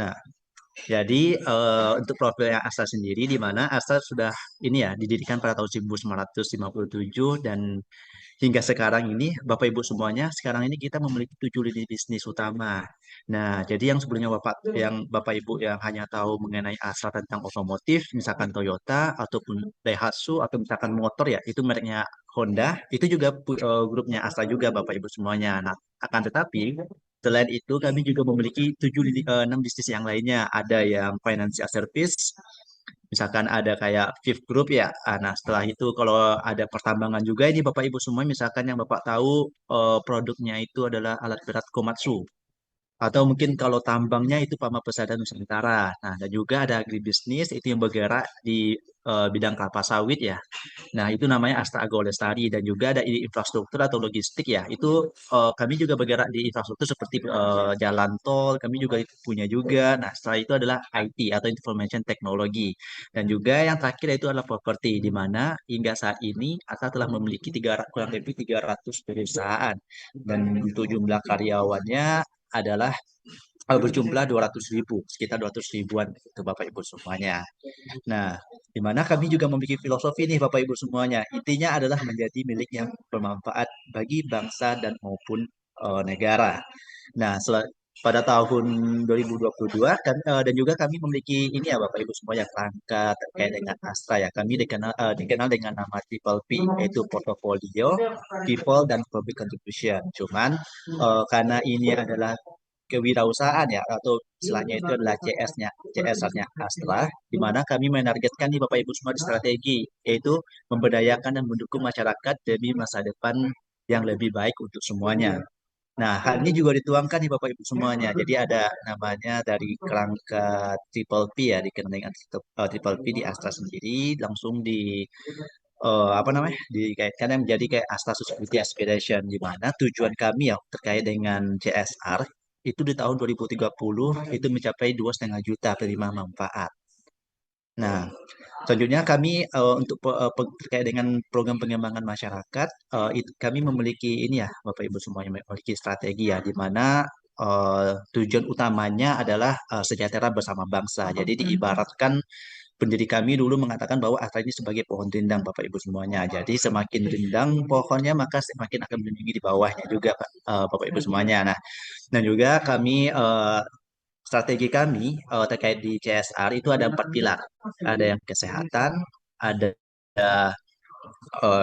Nah, jadi untuk profil yang Astra sendiri, di mana Astra sudah ini ya didirikan pada tahun 1957 dan hingga sekarang ini, Bapak Ibu semuanya, sekarang ini kita memiliki 7 lini bisnis utama. Nah, jadi yang sebelumnya Bapak Ibu yang hanya tahu mengenai Astra tentang otomotif, misalkan Toyota ataupun Daihatsu atau misalkan motor ya, itu mereknya Honda, itu juga grupnya Astra juga Bapak Ibu semuanya. Nah, akan tetapi selain itu kami juga memiliki 6 bisnis yang lainnya. Ada yang financial service, misalkan ada kayak Fifth Group ya. Nah, setelah itu kalau ada pertambangan juga ini Bapak Ibu semua, misalkan yang Bapak tahu produknya itu adalah alat berat Komatsu. Atau mungkin kalau tambangnya itu Pama Pesada Nusantara. Nah, dan juga ada agribisnis itu yang bergerak di bidang kelapa sawit ya. Nah, itu namanya Astra Agro Lestari dan juga ada infrastruktur atau logistik ya. Itu kami juga bergerak di infrastruktur seperti jalan tol, kami juga itu punya juga. Nah, setelah itu adalah IT atau Information Technology. Dan juga yang terakhir itu adalah properti di mana hingga saat ini Astra telah memiliki kurang lebih 300 perusahaan dan untuk jumlah karyawannya adalah berjumlah 200 ribu, sekitar 200 ribuan itu Bapak Ibu semuanya. Nah, di mana kami juga memiliki filosofi nih Bapak Ibu semuanya. Intinya adalah menjadi milik yang bermanfaat bagi bangsa dan maupun negara. Nah, pada tahun 2022 kan dan juga kami memiliki ini ya Bapak Ibu semuanya kerangka terkait dengan Astra ya. Kami dikenal dengan nama Triple P, yaitu portfolio, people dan public contribution. Cuman karena ini adalah kewirausahaan ya atau istilahnya itu adalah CSR-nya Astra, di mana kami menargetkan nih Bapak Ibu semua di strategi, yaitu memberdayakan dan mendukung masyarakat demi masa depan yang lebih baik untuk semuanya. Nah, hal ini juga dituangkan nih Bapak Ibu semuanya. Jadi ada namanya dari kerangka Triple P ya, dikenal dengan Triple P di Astra sendiri, langsung apa namanya dikaitkan yang menjadi kayak Astra Sustainability Aspiration, di mana tujuan kami ya terkait dengan CSR itu di tahun 2030 itu mencapai 2,5 juta penerima manfaat. Nah, selanjutnya kami terkait dengan program pengembangan masyarakat, kami memiliki ini ya, Bapak Ibu semuanya memiliki strategi ya, di mana tujuan utamanya adalah sejahtera bersama bangsa. Jadi diibaratkan pendiri kami dulu mengatakan bahwa Astra ini sebagai pohon rindang, Bapak Ibu semuanya. Jadi semakin rindang pohonnya, maka semakin akan melindungi di bawahnya juga, Bapak Ibu semuanya. Nah, dan juga strategi kami terkait di CSR itu ada 4 pilar. Ada yang kesehatan, ada eh,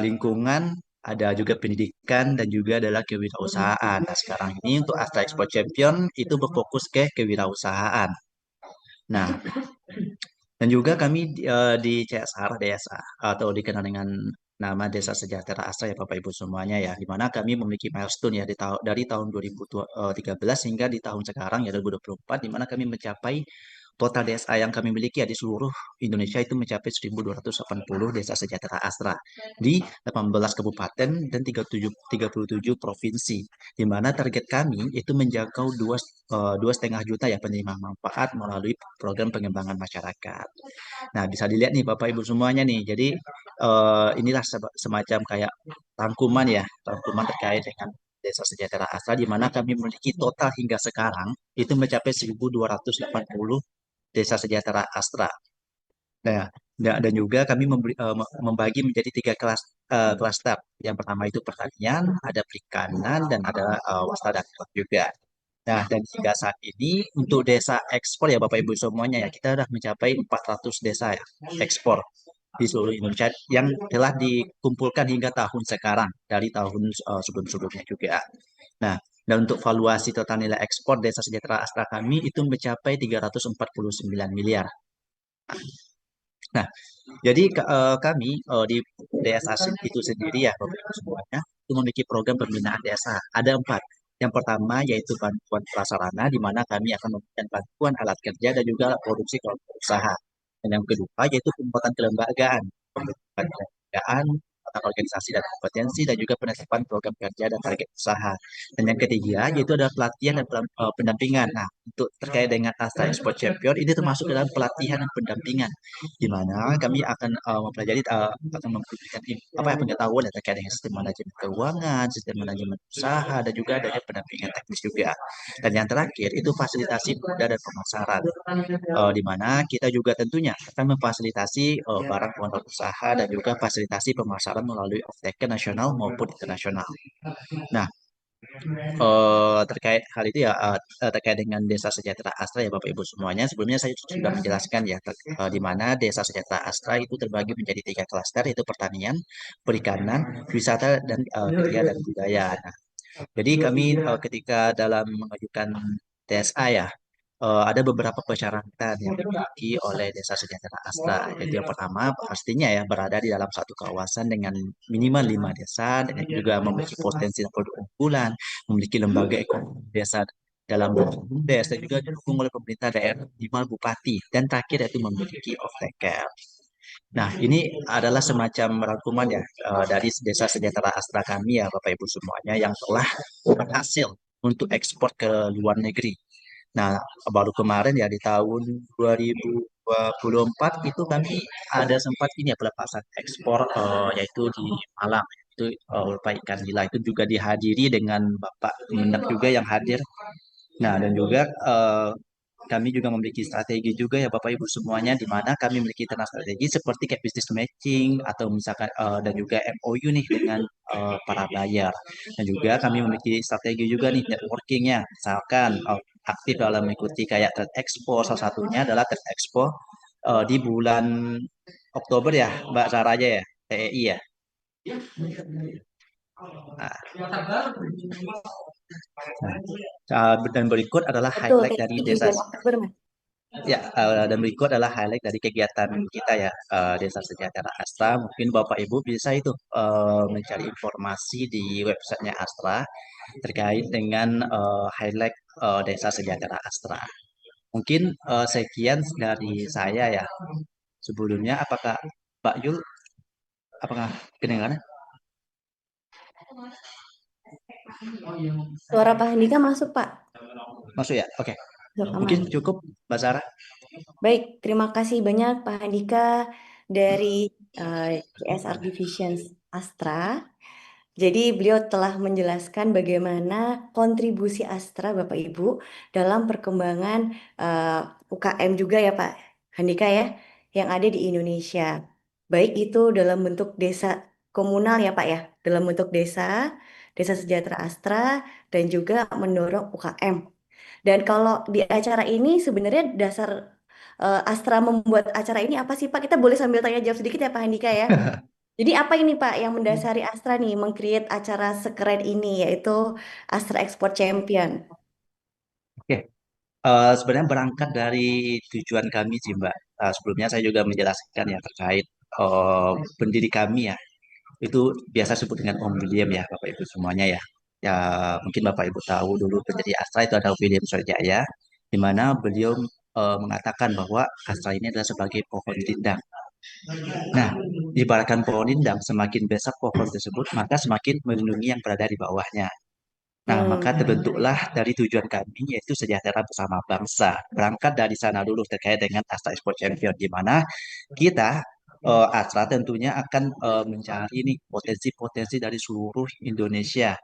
lingkungan, ada juga pendidikan, dan juga adalah kewirausahaan. Nah, sekarang ini untuk Astra Export Champion itu berfokus ke kewirausahaan. Nah, dan juga kami di CSR Desa atau dikenal dengan nama Desa Sejahtera Astra ya Bapak Ibu semuanya ya, di mana kami memiliki milestone ya dari tahun 2013 hingga di tahun sekarang ya 2024, di mana kami mencapai total desa yang kami miliki ya di seluruh Indonesia itu mencapai 1.280 desa sejahtera Astra di 18 kabupaten dan 37 provinsi, di mana target kami itu menjangkau 2,5 juta ya penerima manfaat melalui program pengembangan masyarakat. Nah, bisa dilihat nih Bapak Ibu semuanya nih. Jadi inilah semacam kayak rangkuman terkait dengan Desa Sejahtera Astra, di mana kami memiliki total hingga sekarang itu mencapai 1.280 Desa Sejahtera Astra. Nah, dan juga kami membagi menjadi 3 klaster. Yang pertama itu pertanian, ada perikanan, dan ada waspada juga. Nah, dan hingga saat ini untuk desa ekspor ya Bapak Ibu semuanya ya, kita sudah mencapai 400 desa ya, ekspor di seluruh Indonesia yang telah dikumpulkan hingga tahun sekarang dari tahun sebelum-sebelumnya juga. Nah, dan untuk valuasi total nilai ekspor Desa Sejahtera Astra kami itu mencapai 349 miliar. Nah, jadi kami di DSA itu sendiri ya Bapak Ibu semuanya itu memiliki program pembinaan desa. Ada 4. Yang pertama yaitu bantuan prasarana, di mana kami akan memberikan bantuan alat kerja dan juga alat produksi kelompok usaha. Dan yang kedua yaitu pembuatan kelembagaan, tentang organisasi dan kompetensi dan juga penetapan program kerja dan target usaha. Dan yang ketiga yaitu adalah pelatihan dan pendampingan. Nah, untuk terkait dengan Astra Export Champion ini termasuk dalam pelatihan dan pendampingan di mana kami akan mempelajari akan memberikan apa ya, pengetahuan ya, terkait dengan sistem manajemen keuangan, sistem manajemen usaha dan juga adanya pendampingan teknis juga. Dan yang terakhir itu fasilitasi mudah dan pemasaran, di mana kita juga tentunya akan memfasilitasi barang modal usaha dan juga fasilitasi pemasaran melalui off-taker nasional maupun internasional. Nah, terkait hal itu ya, terkait dengan Desa Sejahtera Astra ya Bapak Ibu semuanya, sebelumnya saya sudah menjelaskan ya, di mana Desa Sejahtera Astra itu terbagi menjadi 3 klaster, yaitu pertanian, perikanan, wisata, dan kria dan budaya. Nah, jadi kami ketika dalam mengajukan TSA ya, ada beberapa persyaratan yang dimiliki oleh Desa Sejahtera Astra. Yaitu yang pertama pastinya ya berada di dalam satu kawasan dengan minimal 5 desa dan juga memiliki potensi dan produk unggulan, memiliki lembaga ekonomi desa dalam bentuk BUMDes dan juga didukung oleh pemerintah daerah minimal bupati dan terakhir yaitu memiliki off-taker. Nah, ini adalah semacam rangkuman ya dari Desa Sejahtera Astra kami ya Bapak Ibu semuanya yang telah berhasil untuk ekspor ke luar negeri. Nah, baru kemarin ya di tahun 2024 itu kami ada sempat ini ya pelepasan ekspor yaitu di Malang. Itu berupa ikan nila itu juga dihadiri dengan Bapak Mendak juga yang hadir. Nah, dan juga kami juga memiliki strategi juga ya Bapak Ibu semuanya di mana kami memiliki internal strategi seperti kayak business matching atau misalkan dan juga MOU nih dengan para buyer. Dan juga kami memiliki strategi juga nih networkingnya. Misalkan aktif dalam mengikuti kayak Trade Expo, salah satunya adalah Trade Expo di bulan Oktober ya Mbak Saraya ya, TEI ya. Nah, dan berikut adalah Betul, highlight dari TNI desa. bulan Oktober, Mas. Ya, dan berikut adalah highlight dari kegiatan kita ya, Desa Sejahtera Astra. Mungkin Bapak Ibu bisa itu mencari informasi di websitenya Astra terkait dengan highlight Desa Sejahtera Astra. Mungkin sekian dari saya ya. Sebelumnya, apakah Pak Yul, apakah kedengaran? Suara Pak Handika masuk, Pak. Masuk ya? Oke. Masuk Mungkin aman. cukup, Mbak Sarah. Baik, terima kasih banyak Pak Handika dari CSR Divisions Astra. Jadi beliau telah menjelaskan bagaimana kontribusi Astra Bapak Ibu dalam perkembangan UKM juga ya Pak Handika ya, yang ada di Indonesia. Baik itu dalam bentuk desa komunal ya Pak ya, dalam bentuk desa, Desa Sejahtera Astra, dan juga mendorong UKM. Dan kalau di acara ini sebenarnya dasar Astra membuat acara ini apa sih Pak? Kita boleh sambil tanya jawab sedikit ya Pak Handika ya. Jadi apa ini Pak yang mendasari Astra nih meng-create acara sekeren ini yaitu Astra Export Champion? Oke. Sebenarnya berangkat dari tujuan kami sih Mbak. Sebelumnya saya juga menjelaskan ya terkait pendiri kami ya. Itu biasa sebut dengan Om William ya Bapak Ibu semuanya ya. Ya mungkin Bapak Ibu tahu dulu pendiri Astra itu adalah William Surjaya, di mana beliau mengatakan bahwa Astra ini adalah sebagai pohon rindang. Nah, ibaratkan pohon rindang, semakin besar pohon tersebut, maka semakin melindungi yang berada di bawahnya. Nah, Hmm, maka terbentuklah dari tujuan kami yaitu sejahtera bersama bangsa. Berangkat dari sana dulu terkait dengan Astra Export Champion, di mana kita Astra tentunya akan mencari nih potensi-potensi dari seluruh Indonesia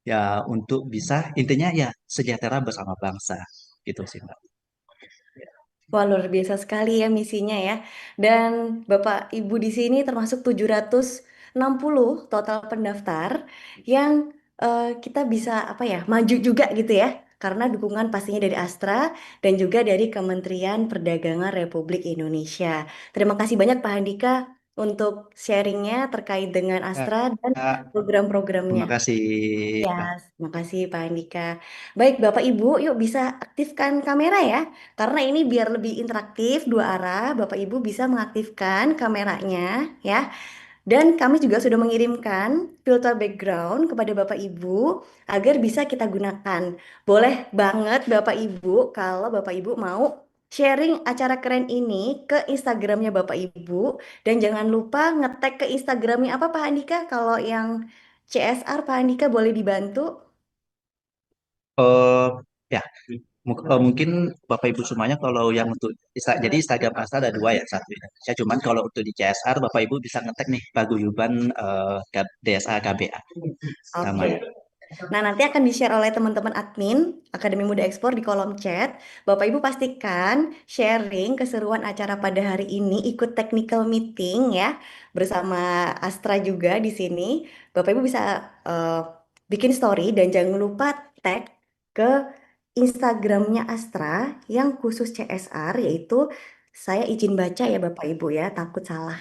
ya untuk bisa intinya ya sejahtera bersama bangsa gitu sih Mbak. wah luar biasa sekali ya misinya ya. Dan Bapak Ibu di sini termasuk 760 total pendaftar yang kita bisa apa ya maju juga gitu ya. Karena dukungan pastinya dari Astra dan juga dari Kementerian Perdagangan Republik Indonesia. Terima kasih banyak Pak Handika untuk sharingnya terkait dengan Ya, Astra dan program-programnya. terima kasih. Ya, terima kasih Pak Andika. Baik, Bapak Ibu, yuk bisa aktifkan kamera ya. Karena ini biar lebih interaktif dua arah, Bapak Ibu bisa mengaktifkan kameranya ya. Dan kami juga sudah mengirimkan filter background kepada Bapak Ibu agar bisa kita gunakan. Boleh banget Bapak Ibu kalau Bapak Ibu mau sharing acara keren ini ke Instagramnya Bapak Ibu dan jangan lupa nge-tag ke Instagramnya apa Pak Andika? Kalau yang CSR Pak Andika boleh dibantu? eh ya, mungkin Bapak Ibu semuanya kalau yang untuk jadi Instagram Astra ada dua ya, satu Indonesia. Cuman kalau untuk di CSR Bapak Ibu bisa ngetek nih Paguyuban DSA KBA Oke. namanya. Nah, nanti akan di-share oleh teman-teman admin Akademi Muda Ekspor di kolom chat. Bapak Ibu pastikan sharing keseruan acara pada hari ini, ikut technical meeting ya bersama Astra juga di sini. Bapak Ibu bisa eh, bikin story dan jangan lupa tag ke Instagramnya Astra yang khusus CSR yaitu saya izin baca ya Bapak Ibu ya, takut salah.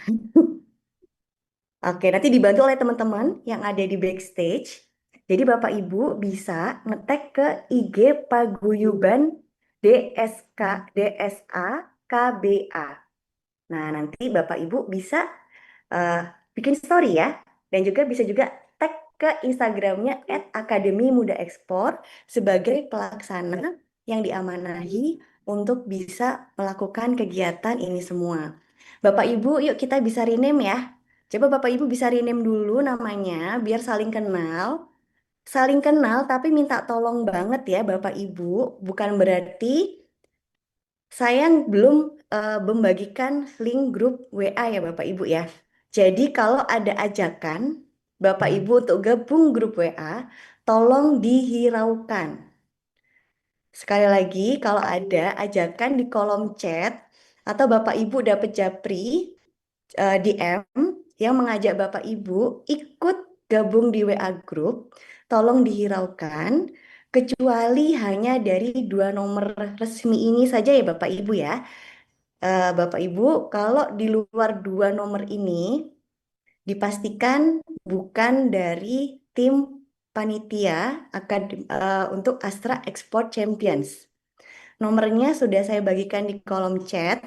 Oke, nanti dibantu oleh teman-teman yang ada di backstage. Jadi Bapak Ibu bisa ngetek ke IG Paguyuban DSK DSA KBA. Nah, nanti Bapak Ibu bisa eh, bikin story ya. Dan juga bisa juga tag ke Instagramnya @Akademi Muda Ekspor sebagai pelaksana yang diamanahi untuk bisa melakukan kegiatan ini semua. Bapak Ibu, yuk kita bisa rename ya. Coba Bapak Ibu bisa rename dulu namanya biar saling kenal. Saling kenal tapi minta tolong banget ya Bapak Ibu. Bukan berarti saya belum membagikan link grup WA ya Bapak Ibu ya. Jadi kalau ada ajakan Bapak Ibu untuk gabung grup WA, tolong dihiraukan. Sekali lagi, kalau ada ajakan di kolom chat atau Bapak Ibu dapat japri DM yang mengajak Bapak Ibu ikut gabung di WA Group, tolong dihiraukan, kecuali hanya dari dua nomor resmi ini saja ya Bapak Ibu ya. Bapak Ibu, kalau di luar dua nomor ini, dipastikan bukan dari tim panitia untuk Astra Export Champions. Nomornya sudah saya bagikan di kolom chat.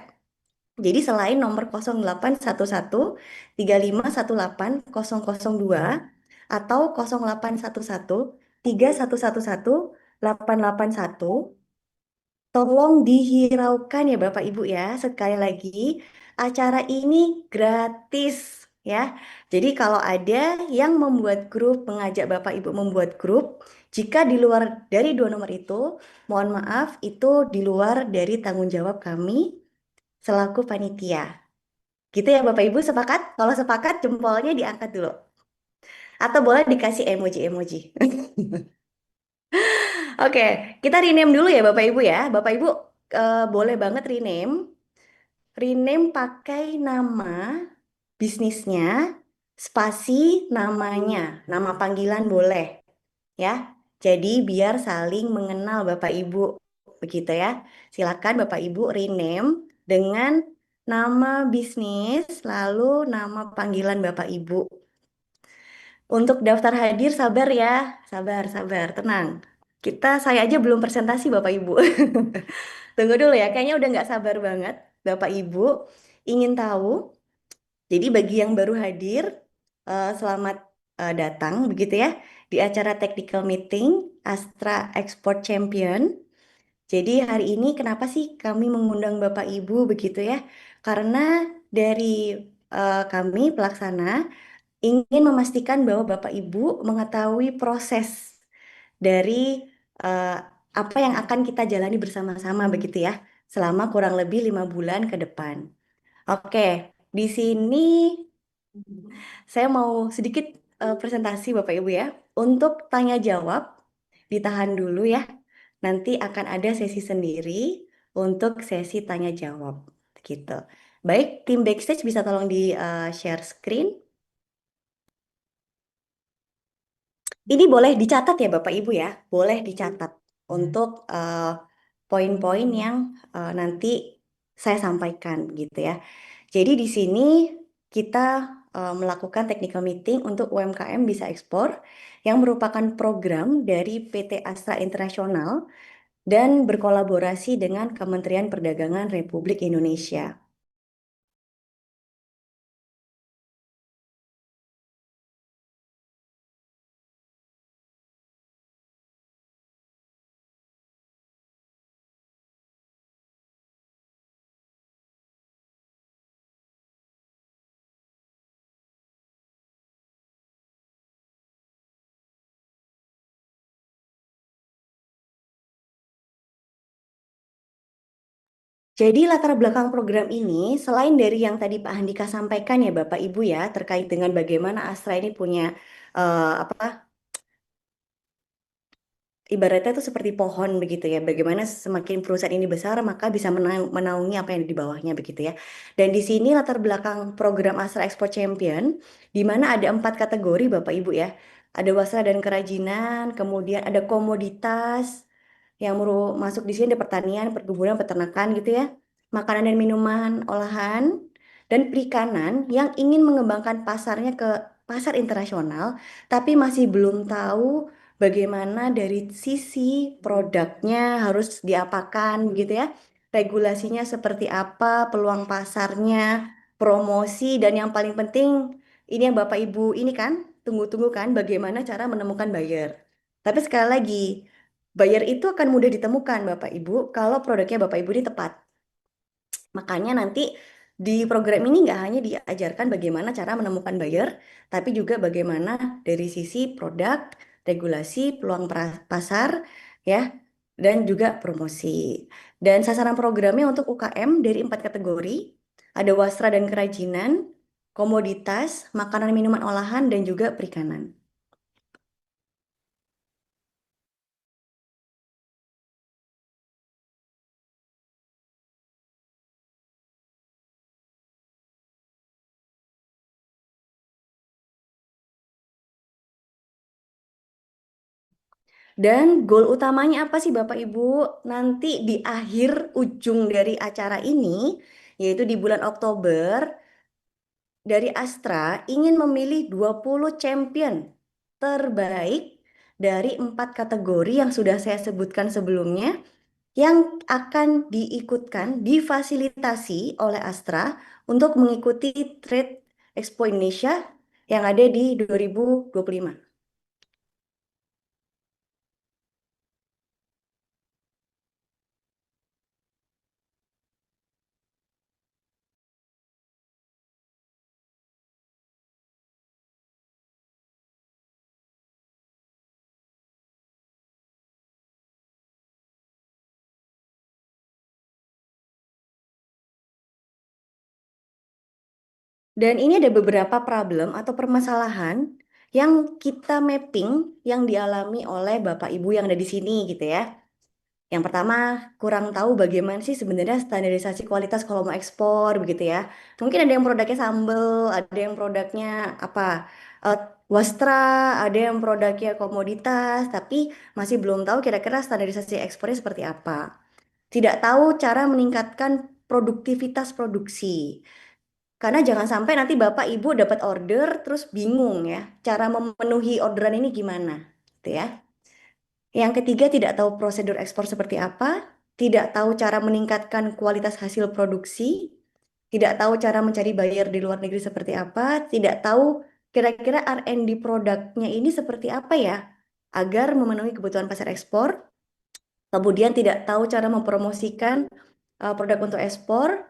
Jadi selain nomor 0811 3518 002 atau 0811 3111 881, tolong dihiraukan ya Bapak Ibu ya. Sekali lagi, acara ini gratis ya. Jadi kalau ada yang membuat grup, mengajak Bapak Ibu membuat grup, jika di luar dari dua nomor itu, mohon maaf, itu di luar dari tanggung jawab kami selaku panitia. Gitu ya Bapak Ibu, sepakat? Kalau sepakat jempolnya diangkat dulu. Atau boleh dikasih emoji-emoji. Oke, kita rename dulu ya Bapak Ibu ya. Bapak Ibu boleh banget rename. Rename pakai nama bisnisnya, spasi namanya, nama panggilan boleh ya. Jadi biar saling mengenal Bapak Ibu begitu ya. Silakan Bapak Ibu rename dengan nama bisnis lalu nama panggilan Bapak Ibu. Untuk daftar hadir sabar ya, sabar, sabar, tenang. Saya aja belum presentasi Bapak Ibu. Tunggu dulu ya, kayaknya udah nggak sabar banget. Bapak Ibu ingin tahu, jadi bagi yang baru hadir, selamat datang begitu ya di acara technical meeting Astra Export Champion. Jadi hari ini kenapa sih kami mengundang Bapak Ibu begitu ya? Karena dari kami pelaksana ingin memastikan bahwa Bapak Ibu mengetahui proses dari eh, apa yang akan kita jalani bersama-sama begitu ya, selama kurang lebih 5 bulan ke depan. Oke, di sini saya mau sedikit presentasi Bapak Ibu ya. Untuk tanya jawab, ditahan dulu ya. Nanti akan ada sesi sendiri untuk sesi tanya jawab gitu. Baik, tim backstage bisa tolong di share screen. Ini boleh dicatat ya Bapak Ibu ya, boleh dicatat untuk poin-poin yang nanti saya sampaikan gitu ya. Jadi di sini kita melakukan technical meeting untuk UMKM bisa ekspor yang merupakan program dari PT Astra Internasional dan berkolaborasi dengan Kementerian Perdagangan Republik Indonesia. Jadi latar belakang program ini, selain dari yang tadi Pak Handika sampaikan ya Bapak Ibu ya, terkait dengan bagaimana Astra ini punya apa ibaratnya itu seperti pohon begitu ya. Bagaimana semakin perusahaan ini besar, maka bisa menaungi apa yang ada di bawahnya begitu ya. Dan di sini latar belakang program Astra Export Champion, di mana ada 4 kategori Bapak Ibu ya. Ada wasra dan kerajinan, kemudian ada komoditas, yang masuk di sini ada pertanian, perkebunan, peternakan gitu ya. Makanan dan minuman olahan, dan perikanan yang ingin mengembangkan pasarnya ke pasar internasional, tapi masih belum tahu bagaimana dari sisi produknya harus diapakan gitu ya. Regulasinya seperti apa, peluang pasarnya, promosi, dan yang paling penting ini yang Bapak Ibu ini kan tunggu-tunggu kan bagaimana cara menemukan buyer. Tapi sekali lagi, buyer itu akan mudah ditemukan Bapak Ibu kalau produknya Bapak Ibu ini tepat. Makanya nanti di program ini nggak hanya diajarkan bagaimana cara menemukan buyer, tapi juga bagaimana dari sisi produk, regulasi, peluang pasar, ya, dan juga promosi. Dan sasaran programnya untuk UKM dari 4 kategori, ada wasra dan kerajinan, komoditas, makanan minuman olahan, dan juga perikanan. Dan goal utamanya apa sih Bapak Ibu? Nanti di akhir ujung dari acara ini, yaitu di bulan Oktober, dari Astra ingin memilih 20 champion terbaik dari 4 kategori yang sudah saya sebutkan sebelumnya, yang akan diikutkan, difasilitasi oleh Astra untuk mengikuti Trade Expo Indonesia yang ada di 2025. Dan ini ada beberapa problem atau permasalahan yang kita mapping yang dialami oleh Bapak Ibu yang ada di sini gitu ya. Yang pertama, kurang tahu bagaimana sih sebenarnya standarisasi kualitas kalau mau ekspor begitu ya. Mungkin ada yang produknya sambel, ada yang produknya apa? eh, Wastra, ada yang produknya komoditas, tapi masih belum tahu kira-kira standarisasi ekspornya seperti apa. Tidak tahu cara meningkatkan produktivitas produksi. Karena jangan sampai nanti Bapak Ibu dapat order terus bingung ya, cara memenuhi orderan ini gimana, gitu ya. Yang ketiga, tidak tahu prosedur ekspor seperti apa, tidak tahu cara meningkatkan kualitas hasil produksi, tidak tahu cara mencari buyer di luar negeri seperti apa, tidak tahu kira-kira R&D produknya ini seperti apa ya, agar memenuhi kebutuhan pasar ekspor. Kemudian tidak tahu cara mempromosikan produk untuk ekspor,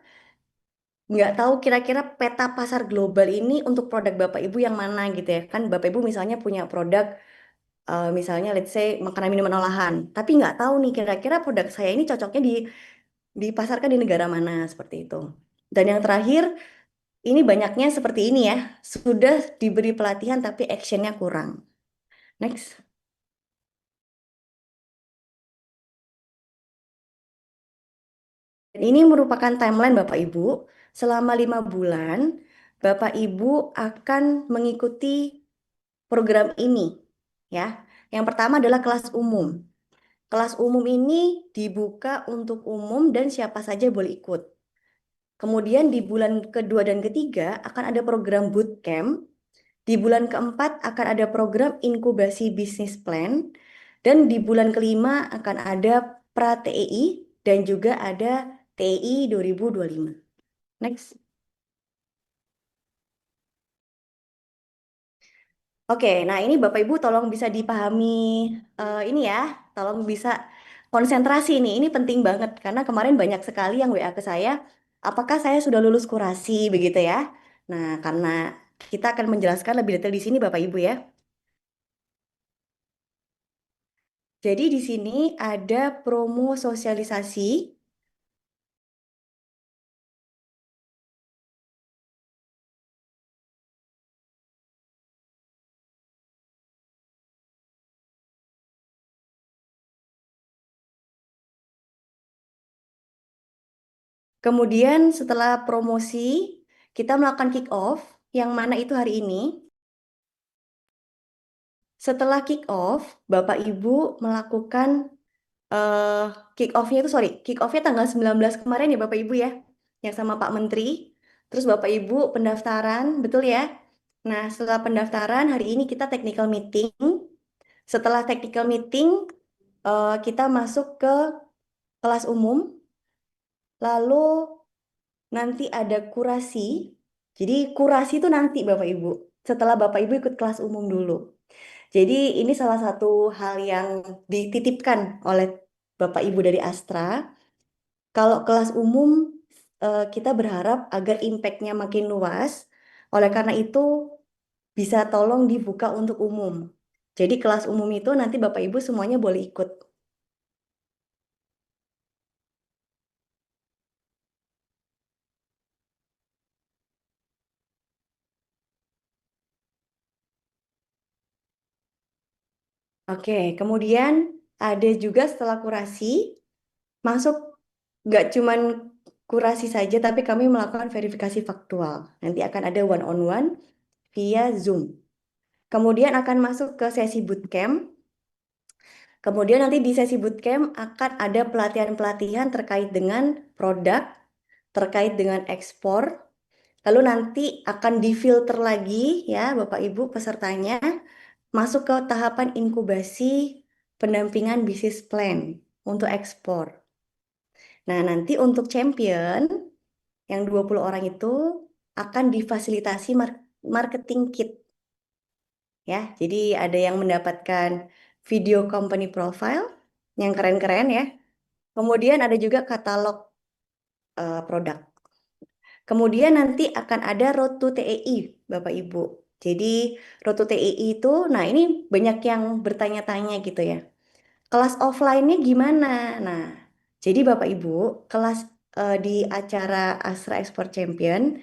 nggak tahu kira-kira peta pasar global ini untuk produk Bapak Ibu yang mana gitu ya. Kan Bapak Ibu misalnya punya produk misalnya let's say makanan minuman olahan, tapi nggak tahu nih kira-kira produk saya ini cocoknya dipasarkan di negara mana seperti itu. Dan yang terakhir, ini banyaknya seperti ini ya, sudah diberi pelatihan tapi actionnya kurang. Next. Dan ini merupakan timeline Bapak Ibu. Selama 5 bulan, Bapak Ibu akan mengikuti program ini ya. Yang pertama adalah kelas umum. Kelas umum ini dibuka untuk umum dan siapa saja boleh ikut. Kemudian di bulan kedua dan ketiga akan ada program bootcamp. Di bulan keempat akan ada program inkubasi bisnis plan. Dan di bulan kelima akan ada pra TEI dan juga ada TEI 2025. Next. Oke, nah ini Bapak Ibu tolong bisa dipahami ini ya, tolong bisa konsentrasi nih. Ini penting banget karena kemarin banyak sekali yang WA ke saya, apakah saya sudah lulus kurasi begitu ya. Nah, karena kita akan menjelaskan lebih detail di sini Bapak Ibu ya. Jadi di sini ada promo sosialisasi Kemudian setelah promosi, kita melakukan kick off, yang mana itu hari ini. Setelah kick off, Bapak Ibu melakukan eh kick off-nya itu, sorry, kick off-nya tanggal 19 kemarin ya Bapak Ibu ya, yang sama Pak Menteri. Terus Bapak Ibu pendaftaran, betul ya? Nah, setelah pendaftaran, hari ini kita technical meeting. Setelah technical meeting, kita masuk ke kelas umum, lalu nanti ada kurasi. Jadi kurasi itu nanti Bapak Ibu, setelah Bapak Ibu ikut kelas umum dulu. Jadi ini salah satu hal yang dititipkan oleh Bapak Ibu dari Astra. Kalau kelas umum, kita berharap agar impact-nya makin luas. Oleh karena itu, bisa tolong dibuka untuk umum. Jadi kelas umum itu nanti Bapak Ibu semuanya boleh ikut. Oke, kemudian ada juga setelah kurasi, masuk nggak cuman kurasi saja, tapi kami melakukan verifikasi faktual. Nanti akan ada one on one via Zoom. Kemudian akan masuk ke sesi bootcamp. Kemudian nanti di sesi bootcamp akan ada pelatihan-pelatihan terkait dengan produk, terkait dengan ekspor. Lalu nanti akan difilter lagi ya Bapak Ibu pesertanya masuk ke tahapan inkubasi pendampingan bisnis plan untuk ekspor. Nah, nanti untuk champion yang 20 orang itu akan difasilitasi marketing kit ya. Jadi ada yang mendapatkan video company profile yang keren-keren ya. Kemudian ada juga katalog produk. Kemudian nanti akan ada Road to TEI, Bapak Ibu. Jadi Road to TEI itu, nah ini banyak yang bertanya-tanya gitu ya. Kelas offline-nya gimana? Nah, jadi Bapak Ibu, kelas di acara Astra Export Champion,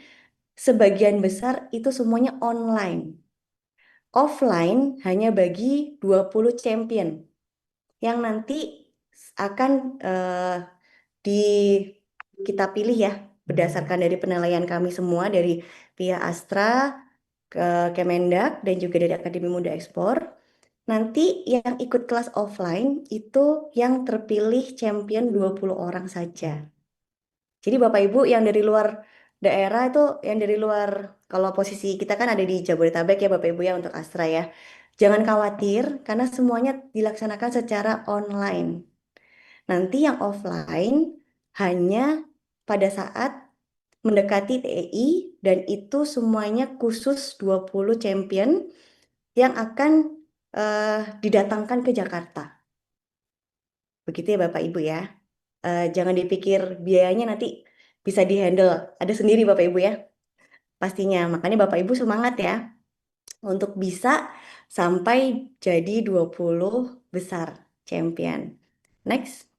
sebagian besar itu semuanya online. Offline hanya bagi 20 champion yang nanti akan di kita pilih ya berdasarkan dari penilaian kami semua dari pihak Astra, ke Kemendak dan juga dari Akademi Muda Ekspor. Nanti yang ikut kelas offline itu yang terpilih champion 20 orang saja. Jadi Bapak Ibu yang dari luar daerah itu, yang dari luar, kalau posisi kita kan ada di Jabodetabek ya Bapak Ibu ya untuk Astra ya. Jangan khawatir karena semuanya dilaksanakan secara online. Nanti yang offline hanya pada saat mendekati TEI dan itu semuanya khusus 20 champion yang akan didatangkan ke Jakarta. Begitu ya Bapak Ibu ya. Jangan dipikir biayanya nanti bisa dihandle. Ada sendiri Bapak Ibu ya. Pastinya. Makanya Bapak Ibu semangat ya untuk bisa sampai jadi 20 besar champion. Next.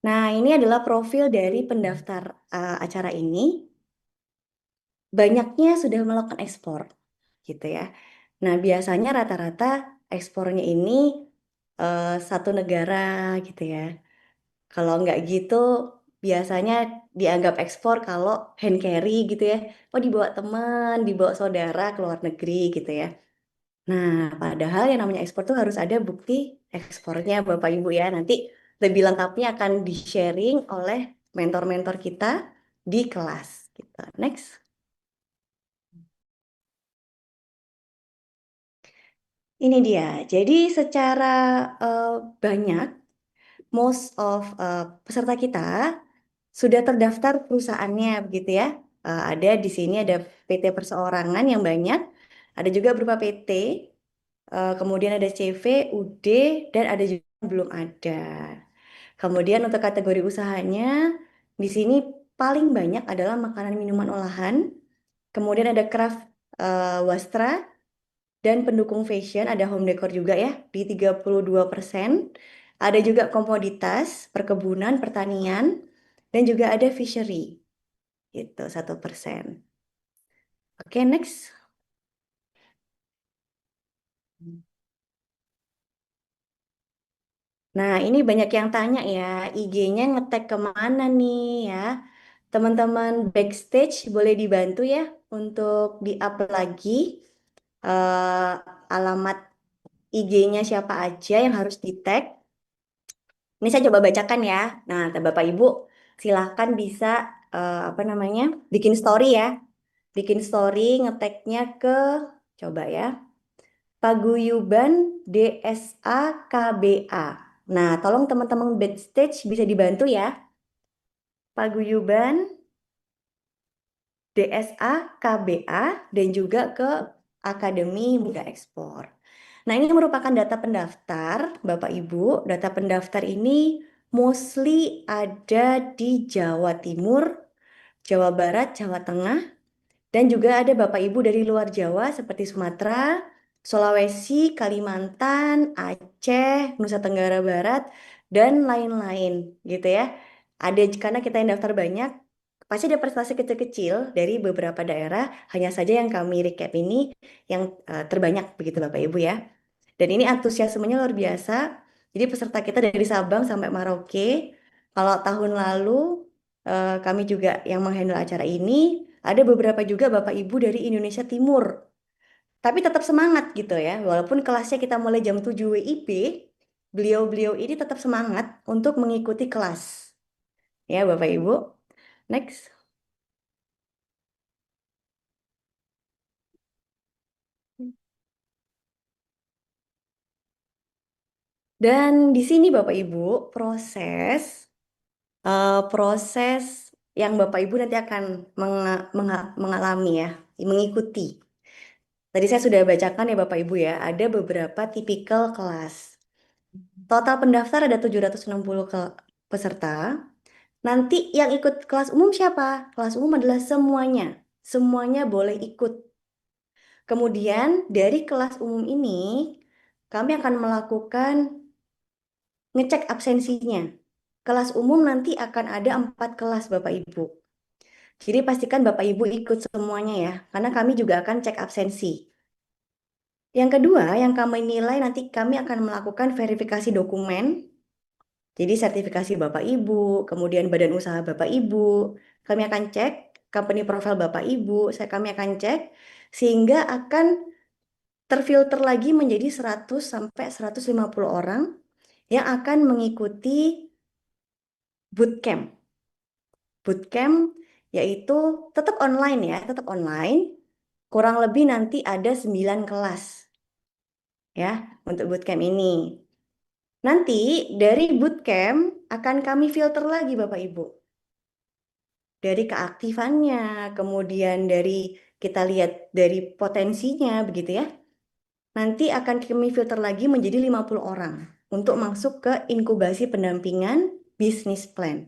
Nah, ini adalah profil dari pendaftar acara ini. Banyaknya sudah melakukan ekspor, gitu ya. Nah, biasanya rata-rata ekspornya ini satu negara, gitu ya. Kalau nggak gitu, biasanya dianggap ekspor kalau hand carry, gitu ya. Oh, dibawa teman, dibawa saudara ke luar negeri, gitu ya. Nah, padahal yang namanya ekspor tuh harus ada bukti ekspornya, Bapak Ibu ya. Nanti lebih lengkapnya akan di-sharing oleh mentor-mentor kita di kelas, gitu. Next. Ini dia. Jadi secara eh, banyak, most of peserta kita sudah terdaftar perusahaannya begitu ya. Ada di sini ada PT perseorangan yang banyak, ada juga berupa PT, kemudian ada CV, UD, dan ada juga yang belum ada. Kemudian untuk kategori usahanya, di sini paling banyak adalah makanan minuman olahan, kemudian ada craft wastra, dan pendukung fashion, ada home decor juga ya, di 32%. Ada juga komoditas, perkebunan, pertanian, dan juga ada fishery, itu 1%. Oke, next. Nah, ini banyak yang tanya ya, IG-nya ngetek kemana nih ya? Teman-teman backstage boleh dibantu ya untuk di-up lagi alamat IG-nya siapa aja yang harus di-tag. Ini saya coba bacakan ya. Nah, Bapak Ibu silahkan bisa apa namanya bikin story ya. Bikin story ngeteknya ke coba ya. Paguyuban DSA KBA. Nah, tolong teman-teman backstage bisa dibantu ya. Paguyuban DSA KBA dan juga ke Akademi Muda Ekspor. Nah, ini merupakan data pendaftar, Bapak Ibu. Data pendaftar ini mostly ada di Jawa Timur, Jawa Barat, Jawa Tengah, dan juga ada Bapak Ibu dari luar Jawa seperti Sumatera, Sulawesi, Kalimantan, Aceh, Nusa Tenggara Barat, dan lain-lain gitu ya. Ada karena kita yang daftar banyak, pasti ada prestasi kecil-kecil dari beberapa daerah, hanya saja yang kami recap ini yang terbanyak begitu Bapak Ibu ya. Dan ini antusiasmenya luar biasa. Jadi peserta kita dari Sabang sampai Merauke. Kalau tahun lalu kami juga yang menghandle acara ini, ada beberapa juga Bapak Ibu dari Indonesia Timur. Tapi tetap semangat gitu ya. Walaupun kelasnya kita mulai jam 7 WIB, beliau-beliau ini tetap semangat untuk mengikuti kelas. Ya Bapak Ibu. Next. Dan di sini Bapak Ibu, proses yang Bapak Ibu nanti akan mengalami ya, mengikuti. Tadi saya sudah bacakan ya Bapak Ibu ya, ada beberapa tipikal kelas. Total pendaftar ada 760 peserta. Nanti yang ikut kelas umum siapa? Kelas umum adalah semuanya. Semuanya boleh ikut. Kemudian dari kelas umum ini, kami akan melakukan ngecek absensinya. Kelas umum nanti akan ada 4 kelas Bapak Ibu. Jadi pastikan Bapak Ibu ikut semuanya ya, karena kami juga akan cek absensi. Yang kedua, yang kami nilai nanti kami akan melakukan verifikasi dokumen. Jadi sertifikasi Bapak Ibu, kemudian badan usaha Bapak Ibu, kami akan cek company profile Bapak Ibu, kami akan cek sehingga akan terfilter lagi menjadi 100 sampai 150 orang yang akan mengikuti bootcamp. Bootcamp yaitu tetap online ya, tetap online. Kurang lebih nanti ada 9 kelas ya untuk bootcamp ini. Nanti dari bootcamp akan kami filter lagi Bapak Ibu. Dari keaktifannya, kemudian dari kita lihat dari potensinya begitu ya. Nanti akan kami filter lagi menjadi 50 orang untuk masuk ke inkubasi pendampingan bisnis plan.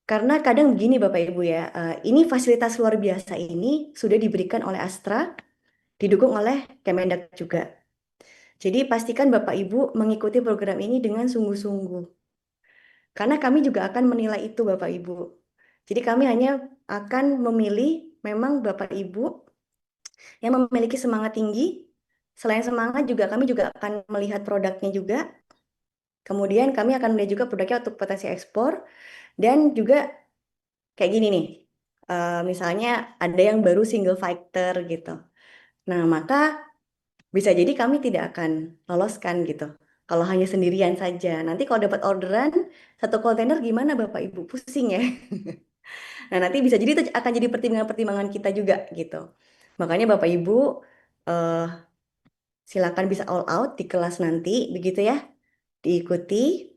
Karena kadang begini Bapak Ibu ya, ini fasilitas luar biasa ini sudah diberikan oleh Astra, didukung oleh Kemendak juga. Jadi pastikan Bapak Ibu mengikuti program ini dengan sungguh-sungguh. Karena kami juga akan menilai itu Bapak Ibu. Jadi kami hanya akan memilih memang Bapak Ibu yang memiliki semangat tinggi. Selain semangat juga kami juga akan melihat produknya juga. Kemudian kami akan melihat juga produknya untuk potensi ekspor dan juga kayak gini nih. Misalnya ada yang baru single fighter gitu. Nah, maka bisa jadi kami tidak akan loloskan gitu. Kalau hanya sendirian saja. Nanti kalau dapat orderan satu kontainer gimana Bapak Ibu? Pusing ya. Nah, nanti bisa jadi itu akan jadi pertimbangan-pertimbangan kita juga gitu. Makanya Bapak Ibu eh, silakan bisa all out di kelas nanti begitu ya. Diikuti.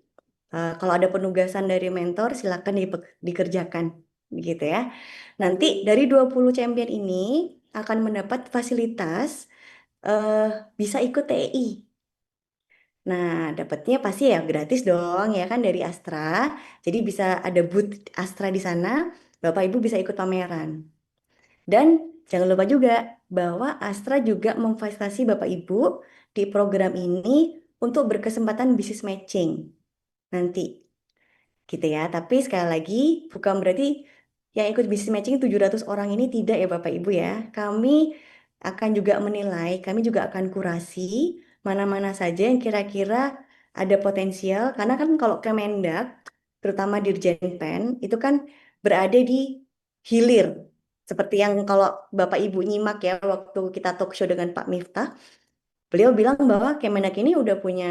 Kalau ada penugasan dari mentor silakan dikerjakan begitu ya. Nanti dari 20 champion ini akan mendapat fasilitas eh, bisa ikut TEI. Nah, dapatnya pasti ya gratis dong ya kan dari Astra. Jadi bisa ada booth Astra di sana, Bapak Ibu bisa ikut pameran. Dan jangan lupa juga bahwa Astra juga memfasilitasi Bapak Ibu di program ini untuk berkesempatan bisnis matching nanti gitu ya. Tapi sekali lagi bukan berarti yang ikut bisnis matching 700 orang ini tidak ya Bapak Ibu ya. Kami akan juga menilai, kami juga akan kurasi mana-mana saja yang kira-kira ada potensial karena kan kalau Kemendak, terutama Dirjen PEN, itu kan berada di hilir. Seperti yang kalau Bapak Ibu nyimak ya waktu kita talk show dengan Pak Miftah, beliau bilang bahwa Kemendak ini udah punya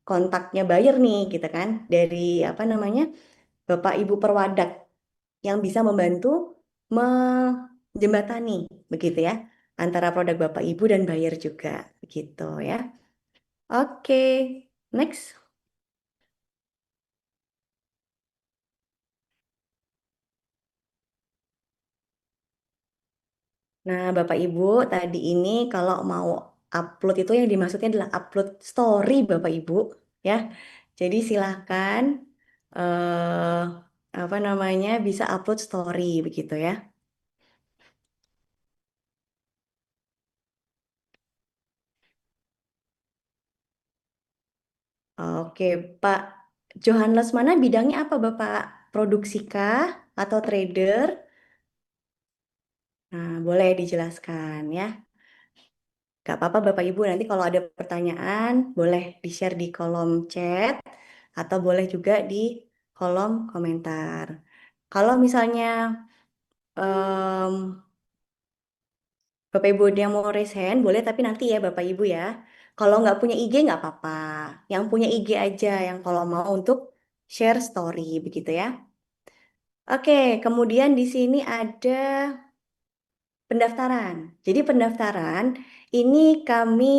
kontaknya buyer nih gitu kan dari apa namanya Bapak Ibu Perwadak yang bisa membantu menjembatani begitu ya antara produk Bapak Ibu dan buyer juga begitu ya. Oke, next. Nah, Bapak Ibu, tadi ini kalau mau upload itu yang dimaksudnya adalah upload story Bapak Ibu ya. Jadi silahkan eh apa namanya bisa upload story begitu ya. Oke, Pak Johan Lesmana bidangnya apa Bapak? Produksi kah atau trader? Nah, boleh dijelaskan ya. Gak apa-apa Bapak Ibu, nanti kalau ada pertanyaan boleh di-share di kolom chat atau boleh juga di kolom komentar. Kalau misalnya em, Bapak Ibu ada yang mau raise hand, boleh tapi nanti ya Bapak Ibu ya. Kalau nggak punya IG nggak apa-apa. Yang punya IG aja yang kalau mau untuk share story begitu ya. Oke, kemudian di sini ada pendaftaran. Jadi pendaftaran ini kami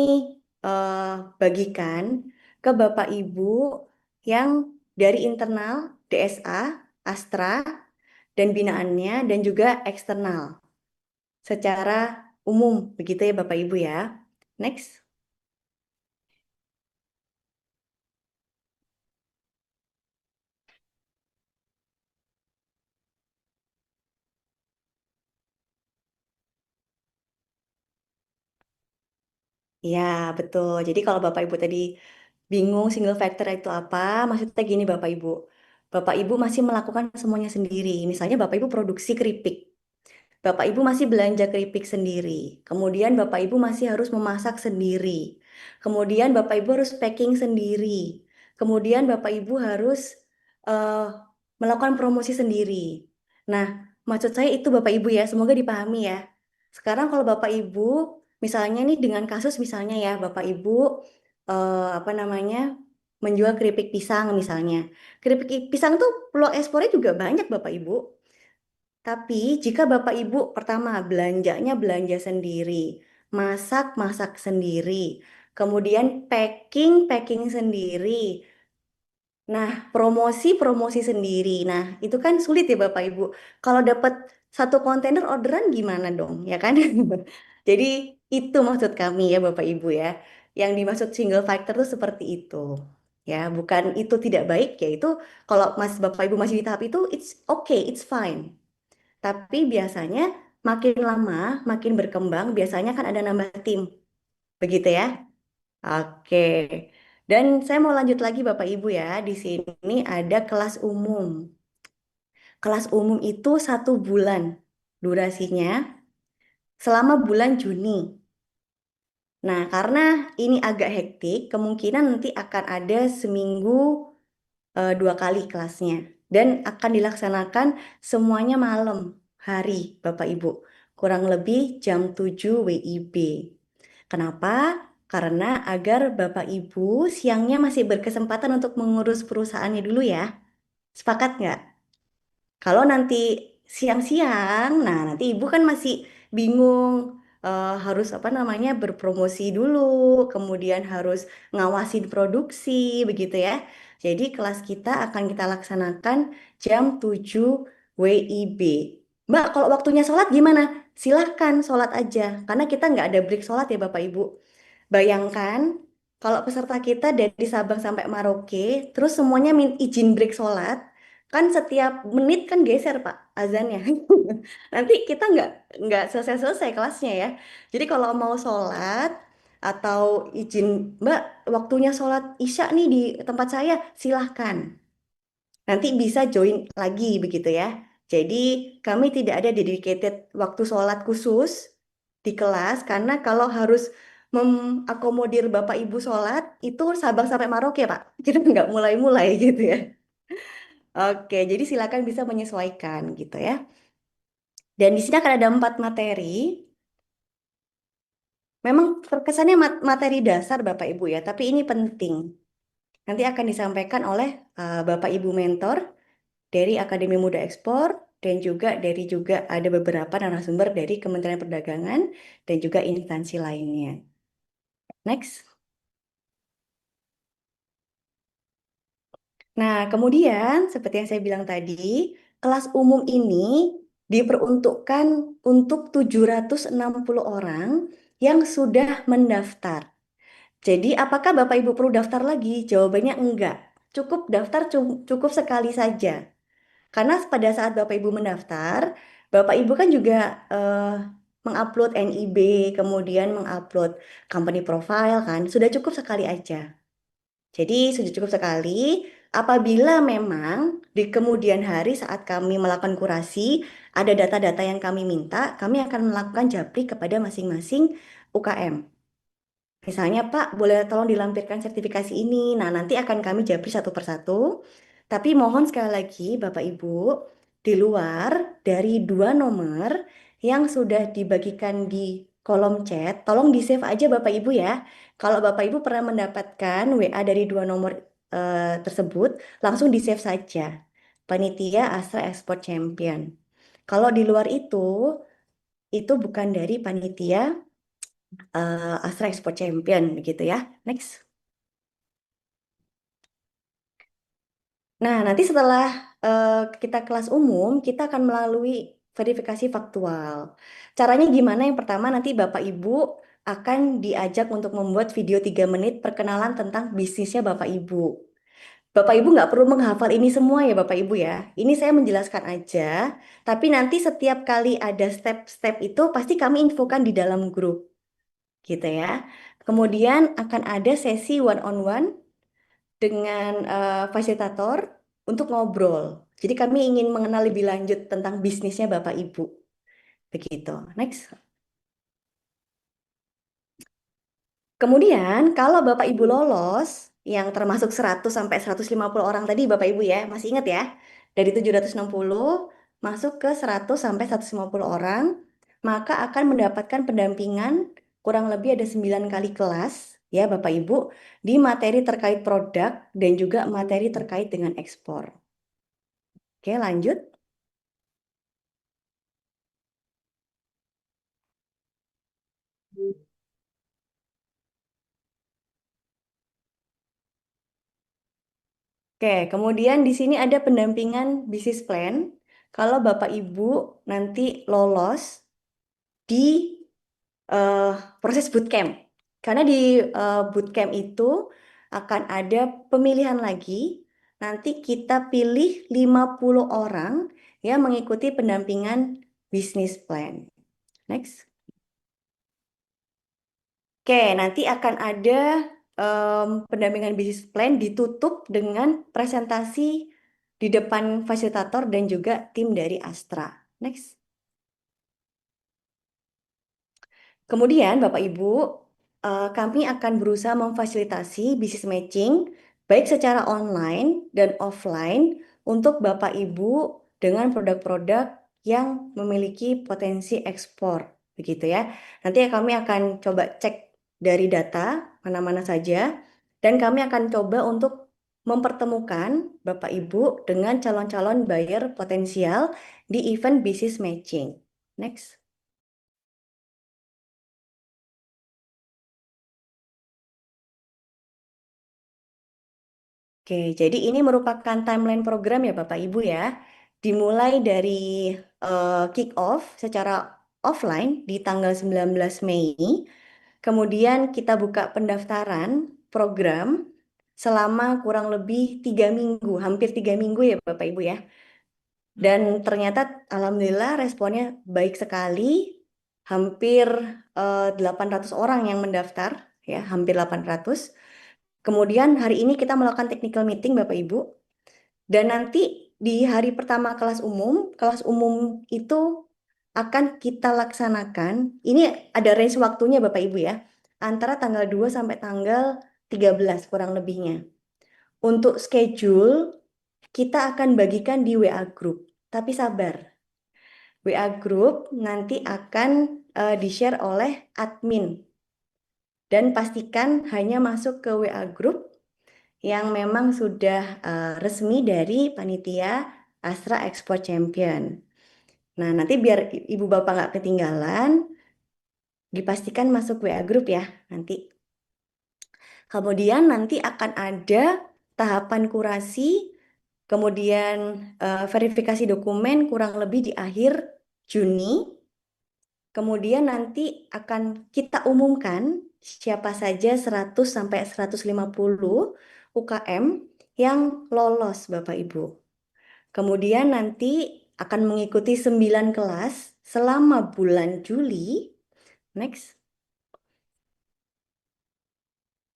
eh, bagikan ke Bapak Ibu yang dari internal DSA, Astra, dan binaannya dan juga eksternal secara umum begitu ya Bapak Ibu ya. Next. Ya, betul. Jadi kalau Bapak Ibu tadi bingung single factor itu apa, maksudnya gini Bapak Ibu. Bapak Ibu masih melakukan semuanya sendiri. Misalnya Bapak Ibu produksi keripik. Bapak Ibu masih belanja keripik sendiri. Kemudian Bapak Ibu masih harus memasak sendiri. Kemudian Bapak Ibu harus packing sendiri. Kemudian Bapak Ibu harus eh, melakukan promosi sendiri. Nah, maksud saya itu Bapak Ibu ya, semoga dipahami ya. Sekarang kalau Bapak Ibu, misalnya nih dengan kasus misalnya ya, Bapak Ibu apa namanya menjual keripik pisang misalnya. Keripik pisang tuh peluang ekspornya juga banyak Bapak Ibu. Tapi jika Bapak Ibu pertama belanjanya belanja sendiri, masak sendiri, kemudian packing sendiri. Nah, promosi sendiri. Nah, itu kan sulit ya Bapak Ibu. Kalau dapat satu kontainer orderan gimana dong, ya kan? Jadi itu maksud kami ya Bapak Ibu ya. Yang dimaksud single factor itu seperti itu. Ya, bukan itu tidak baik ya itu kalau Mas Bapak Ibu masih di tahap itu it's okay, it's fine. Tapi biasanya makin lama, makin berkembang, biasanya kan ada nambah tim. Begitu ya? Oke. Dan saya mau lanjut lagi Bapak Ibu ya. Di sini ada kelas umum. Kelas umum itu 1 bulan durasinya selama bulan Juni. Nah, karena ini agak hektik, kemungkinan nanti akan ada seminggu 2 kali kelasnya. Dan akan dilaksanakan semuanya malam hari, Bapak Ibu. Kurang lebih jam 7 WIB. Kenapa? Karena agar Bapak Ibu siangnya masih berkesempatan untuk mengurus perusahaannya dulu ya. Sepakat nggak? Kalau nanti siang-siang, nah nanti ibu kan masih bingung harus apa namanya berpromosi dulu, kemudian harus ngawasin produksi, begitu ya. Jadi kelas kita akan kita laksanakan jam 7 WIB. Mbak, kalau waktunya sholat gimana? Silahkan sholat aja, karena kita nggak ada break sholat ya Bapak Ibu. Bayangkan kalau peserta kita dari Sabang sampai Merauke, terus semuanya izin break sholat, kan setiap menit kan geser Pak azannya. Nanti kita nggak selesai-selesai kelasnya ya. Jadi kalau mau sholat atau izin Mbak waktunya sholat Isya nih di tempat saya, silahkan. Nanti bisa join lagi begitu ya. Jadi kami tidak ada dedicated waktu sholat khusus di kelas karena kalau harus mengakomodir Bapak Ibu sholat itu Sabang sampai Merauke, Pak. Kita nggak mulai-mulai gitu ya. Oke, jadi silakan bisa menyesuaikan gitu ya. Dan di sini akan ada 4 materi. Memang terkesannya materi dasar Bapak Ibu ya, tapi ini penting. Nanti akan disampaikan oleh Bapak Ibu mentor dari Akademi Muda Ekspor dan juga ada beberapa narasumber dari Kementerian Perdagangan dan juga instansi lainnya. Next. Nah, kemudian seperti yang saya bilang tadi, kelas umum ini diperuntukkan untuk 760 orang yang sudah mendaftar. Jadi, apakah Bapak Ibu perlu daftar lagi? Jawabannya enggak. Cukup daftar cukup sekali saja. Karena pada saat Bapak Ibu mendaftar, Bapak Ibu kan juga mengupload NIB, kemudian mengupload company profile kan, sudah cukup sekali aja. Jadi sudah cukup sekali. Apabila memang di kemudian hari saat kami melakukan kurasi, ada data-data yang kami minta, kami akan melakukan japri kepada masing-masing UKM. Misalnya, Pak, boleh tolong dilampirkan sertifikasi ini. Nah, nanti akan kami japri satu persatu. Tapi mohon sekali lagi, Bapak Ibu, di luar dari 2 nomor yang sudah dibagikan di kolom chat, tolong di-save aja Bapak Ibu ya. Kalau Bapak Ibu pernah mendapatkan WA dari 2 nomor tersebut, langsung di-save saja. Panitia Astra Export Champion. Kalau di luar itu bukan dari panitia Astra Export Champion begitu ya. Next. Nah, nanti setelah eh, kita kelas umum, kita akan melalui verifikasi faktual. Caranya gimana? Yang pertama nanti Bapak Ibu akan diajak untuk membuat video 3 menit perkenalan tentang bisnisnya Bapak Ibu. Bapak Ibu nggak perlu menghafal ini semua ya Bapak Ibu ya. Ini saya menjelaskan aja, tapi nanti setiap kali ada step-step itu pasti kami infokan di dalam grup gitu ya. Kemudian akan ada sesi one on one dengan fasilitator untuk ngobrol. Jadi kami ingin mengenal lebih lanjut tentang bisnisnya Bapak Ibu. Begitu. Next. Kemudian kalau Bapak Ibu lolos yang termasuk 100 sampai 150 orang tadi Bapak Ibu ya, masih ingat ya? Dari 760 masuk ke 100 sampai 150 orang, maka akan mendapatkan pendampingan kurang lebih ada 9 kali kelas ya Bapak Ibu di materi terkait produk dan juga materi terkait dengan ekspor. Oke, lanjut. Oke, kemudian di sini ada pendampingan bisnis plan. Kalau Bapak Ibu nanti lolos di eh, proses bootcamp. Karena di bootcamp itu akan ada pemilihan lagi. Nanti kita pilih 50 orang yang mengikuti pendampingan bisnis plan. Next. Oke, nanti akan ada pendampingan bisnis plan ditutup dengan presentasi di depan fasilitator dan juga tim dari Astra. Next. Kemudian, Bapak Ibu, kami akan berusaha memfasilitasi bisnis matching baik secara online dan offline untuk Bapak Ibu dengan produk-produk yang memiliki potensi ekspor, begitu ya. Nanti kami akan coba cek dari data mana-mana saja dan kami akan coba untuk mempertemukan Bapak Ibu dengan calon-calon buyer potensial di event bisnis matching. Next. Oke, jadi ini merupakan timeline program ya Bapak Ibu ya. Dimulai dari kick off secara offline di tanggal 19 Mei. Kemudian kita buka pendaftaran program selama kurang lebih 3 minggu, hampir 3 minggu ya Bapak Ibu ya. Dan ternyata alhamdulillah responnya baik sekali. Hampir 800 orang yang mendaftar ya, hampir 800. Kemudian hari ini kita melakukan technical meeting Bapak Ibu. Dan nanti di hari pertama kelas umum itu akan kita laksanakan. Ini ada range waktunya Bapak Ibu ya. antara tanggal 2 sampai tanggal 13 kurang lebihnya. Untuk schedule, kita akan bagikan di WA Group. Tapi sabar, WA Group nanti akan di-share oleh admin. Dan pastikan hanya masuk ke WA Group yang memang sudah resmi dari panitia Astra Export Champion. Nah, nanti biar ibu bapak nggak ketinggalan, dipastikan masuk WA Group ya nanti. Kemudian nanti akan ada tahapan kurasi, kemudian verifikasi dokumen kurang lebih di akhir Juni. Kemudian nanti akan kita umumkan siapa saja 100 sampai 150 UKM yang lolos Bapak Ibu. Kemudian nanti akan mengikuti 9 kelas selama bulan Juli. Next.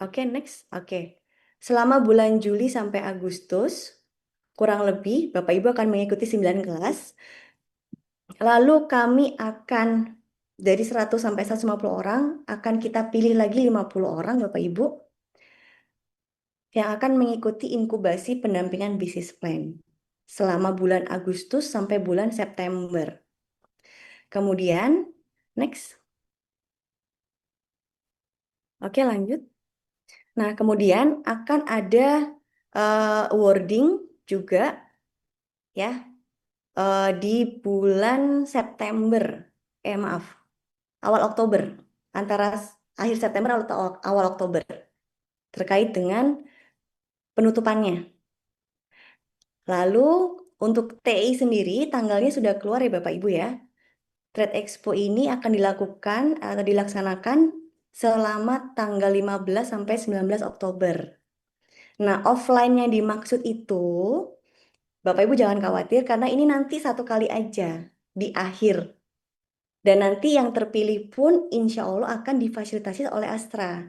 Oke, next. Oke. Selama bulan Juli sampai Agustus, kurang lebih Bapak Ibu akan mengikuti 9 kelas. Lalu kami akan dari 100 sampai 150 orang, akan kita pilih lagi 50 orang Bapak Ibu yang akan mengikuti inkubasi pendampingan bisnis plan selama bulan Agustus sampai bulan September. Kemudian, next. Oke, lanjut. Nah, kemudian akan ada awarding juga ya di bulan September. Maaf, awal Oktober. Antara akhir September atau awal Oktober. Terkait dengan penutupannya. Lalu untuk TI sendiri tanggalnya sudah keluar ya Bapak Ibu ya. Trade Expo ini akan dilakukan atau dilaksanakan selama tanggal 15 sampai 19 Oktober. Nah, offline yang dimaksud itu, Bapak Ibu jangan khawatir karena ini nanti satu kali aja di akhir. Dan nanti yang terpilih pun insya Allah akan difasilitasi oleh Astra.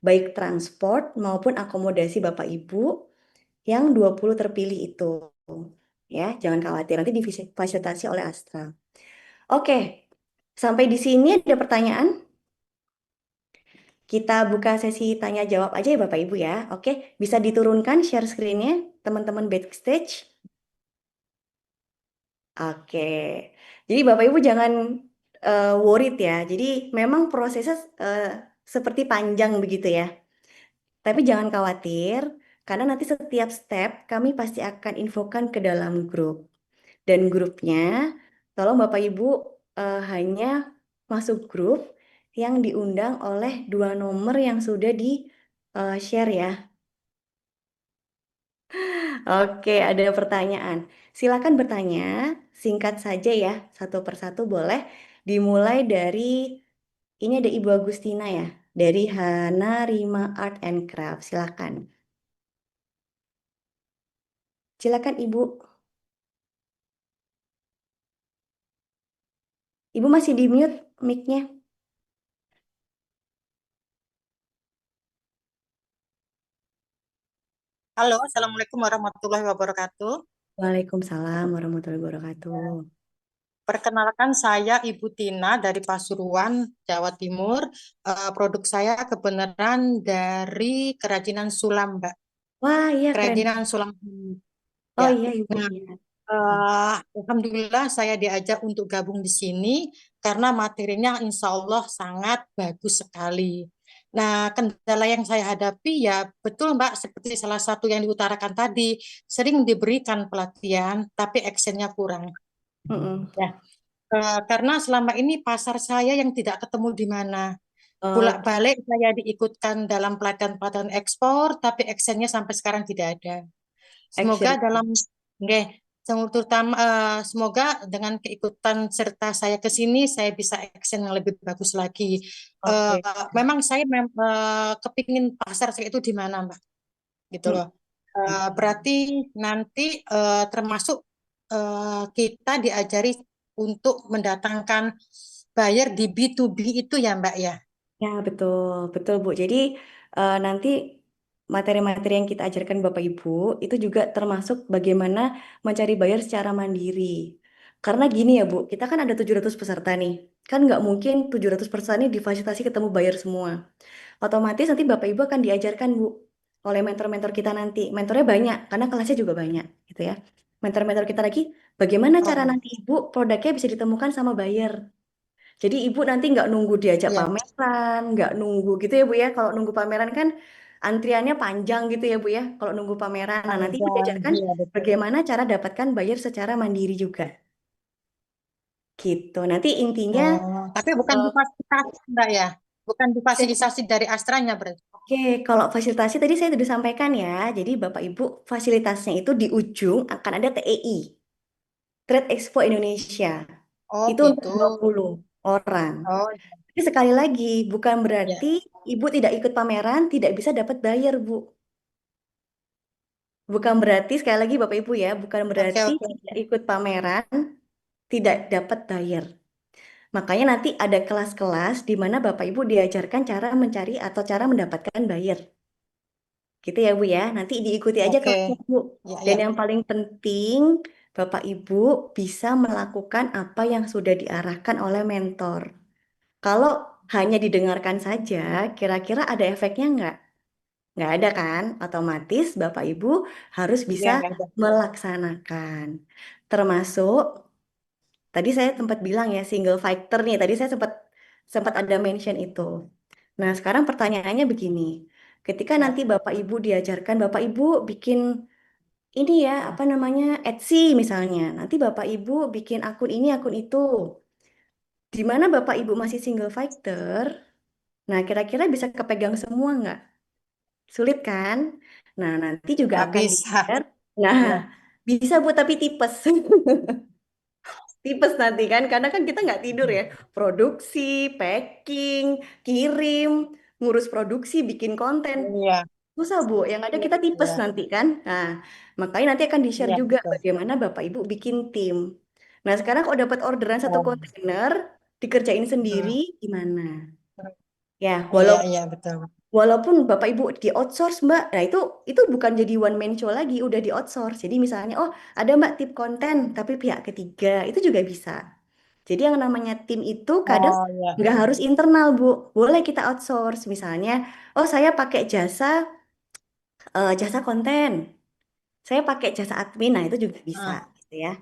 Baik transport maupun akomodasi Bapak Ibu yang 20 terpilih itu. Ya, jangan khawatir nanti difasilitasi oleh Astra. Oke, sampai di sini ada pertanyaan? Kita buka sesi tanya jawab aja ya Bapak Ibu ya. Oke, bisa diturunkan share screen-nya teman-teman backstage. Oke, jadi Bapak Ibu jangan worried ya. Jadi memang prosesnya seperti panjang begitu ya. Tapi jangan khawatir, karena nanti setiap step kami pasti akan infokan ke dalam grup. Dan grupnya, tolong Bapak Ibu hanya masuk grup yang diundang oleh 2 nomor yang sudah di share ya. Oke, ada pertanyaan. Silakan bertanya, singkat saja ya, satu persatu boleh. Dimulai dari, ini ada Ibu Agustina ya, dari Hana Rima Art and Craft. Silakan. Silakan Ibu. Ibu masih di mute mic-nya. Halo, Assalamualaikum warahmatullahi wabarakatuh. Waalaikumsalam warahmatullahi wabarakatuh. Perkenalkan saya Ibu Tina dari Pasuruan, Jawa Timur. Produk saya kebenaran dari kerajinan sulam, Mbak. Wah, iya keren. Kerajinan sulam. Oh Ya. iya Ibu, Nah, iya. Alhamdulillah saya diajak untuk gabung di sini karena materinya insya Allah sangat bagus sekali. Nah, kendala yang saya hadapi ya betul Mbak, seperti salah satu yang diutarakan tadi, sering diberikan pelatihan tapi actionnya kurang. Mm-mm. Ya, karena selama ini pasar saya yang tidak ketemu di mana. Oke, Bolak-balik saya diikutkan dalam pelatihan-pelatihan ekspor, tapi actionnya sampai sekarang tidak ada. Semoga action. dalam, nggih, terutama semoga dengan keikutan serta saya ke sini, saya bisa action yang lebih bagus lagi. Oke. Memang saya kepingin pasar saya itu di mana, Mbak, gitu Mm. loh. Berarti nanti termasuk kita diajari untuk mendatangkan buyer di B2B itu ya Mbak ya. Ya, betul, betul Bu. Jadi nanti materi-materi yang kita ajarkan Bapak Ibu itu juga termasuk bagaimana mencari buyer secara mandiri. Karena gini ya Bu, kita kan ada 700 peserta nih. Kan nggak mungkin 700 peserta nih difasilitasi ketemu bayar semua. Otomatis nanti Bapak Ibu akan diajarkan Bu oleh mentor-mentor kita nanti. Mentornya banyak, karena kelasnya juga banyak gitu ya. Mentor-mentor kita lagi, bagaimana cara Oh, nanti Ibu produknya bisa ditemukan sama buyer. Jadi ibu nanti nggak nunggu diajak iya. pameran, nggak nunggu gitu ya Bu ya. Kalau nunggu pameran kan antriannya panjang gitu ya Bu ya. Kalau nunggu pameran, nah nanti ibu Panjang, diajarkan iya betul. bagaimana cara dapatkan buyer secara mandiri juga. Gitu. Nanti intinya, Oh, tapi bukan eh, difasilitasi, Mbak ya? Bukan difasilitasi dari Astranya berarti. oke, kalau fasilitasi tadi saya sudah sampaikan ya. Jadi Bapak Ibu fasilitasnya itu di ujung akan ada TEI, Trade Expo Indonesia. Oh, Itu untuk gitu. 20 orang. Oh, Tapi sekali lagi, bukan ya. berarti Ibu tidak ikut pameran, tidak bisa dapat buyer, Bu. Bukan berarti, sekali lagi Bapak Ibu ya, bukan Oke, berarti oke. tidak ikut pameran, tidak dapat buyer. Makanya nanti ada kelas-kelas di mana Bapak Ibu diajarkan cara mencari atau cara mendapatkan buyer. Gitu ya Bu ya, nanti diikuti aja kelasnya Oke. Bu. Ya, Dan ya. yang paling penting, Bapak Ibu bisa melakukan apa yang sudah diarahkan oleh mentor. Kalau hanya didengarkan saja, kira-kira ada efeknya nggak? Nggak ada kan? Otomatis Bapak Ibu harus bisa Iya, nggak ada. melaksanakan. Termasuk tadi saya sempat bilang ya single factor nih. Tadi saya sempat sempat ada mention itu. Nah, sekarang pertanyaannya begini. Ketika Ya. nanti Bapak Ibu diajarkan, Bapak Ibu bikin ini ya, apa namanya, Etsy misalnya. Nanti Bapak Ibu bikin akun ini, akun itu. Di mana Bapak Ibu masih single factor, nah kira-kira bisa kepegang semua nggak? Sulit kan? Nah, nanti juga Nggak akan bisa. di-share. Nah, Ya. bisa Bu, tapi tipes. Tipes nanti kan, karena kan kita nggak tidur ya. Produksi, packing, kirim, ngurus produksi, bikin konten. Iya. Susah Bu, yang ada kita tipes Iya. nanti kan. Nah, makanya nanti akan di-share Iya, juga betul. bagaimana Bapak Ibu bikin tim. Nah, sekarang kalau dapat orderan satu Oh. kontainer, dikerjain sendiri, Hmm. gimana? Ya, Iya, walaupun iya, betul. walaupun Bapak Ibu di outsource Mbak, nah itu bukan jadi one man show lagi, udah di outsource. Jadi misalnya, oh ada Mbak tim konten, tapi pihak ketiga itu juga bisa. Jadi yang namanya tim itu kadang Oh, iya. nggak harus internal Bu, boleh kita outsource. Misalnya, oh saya pakai jasa konten, saya pakai jasa admin, nah itu juga bisa, Ah, gitu ya.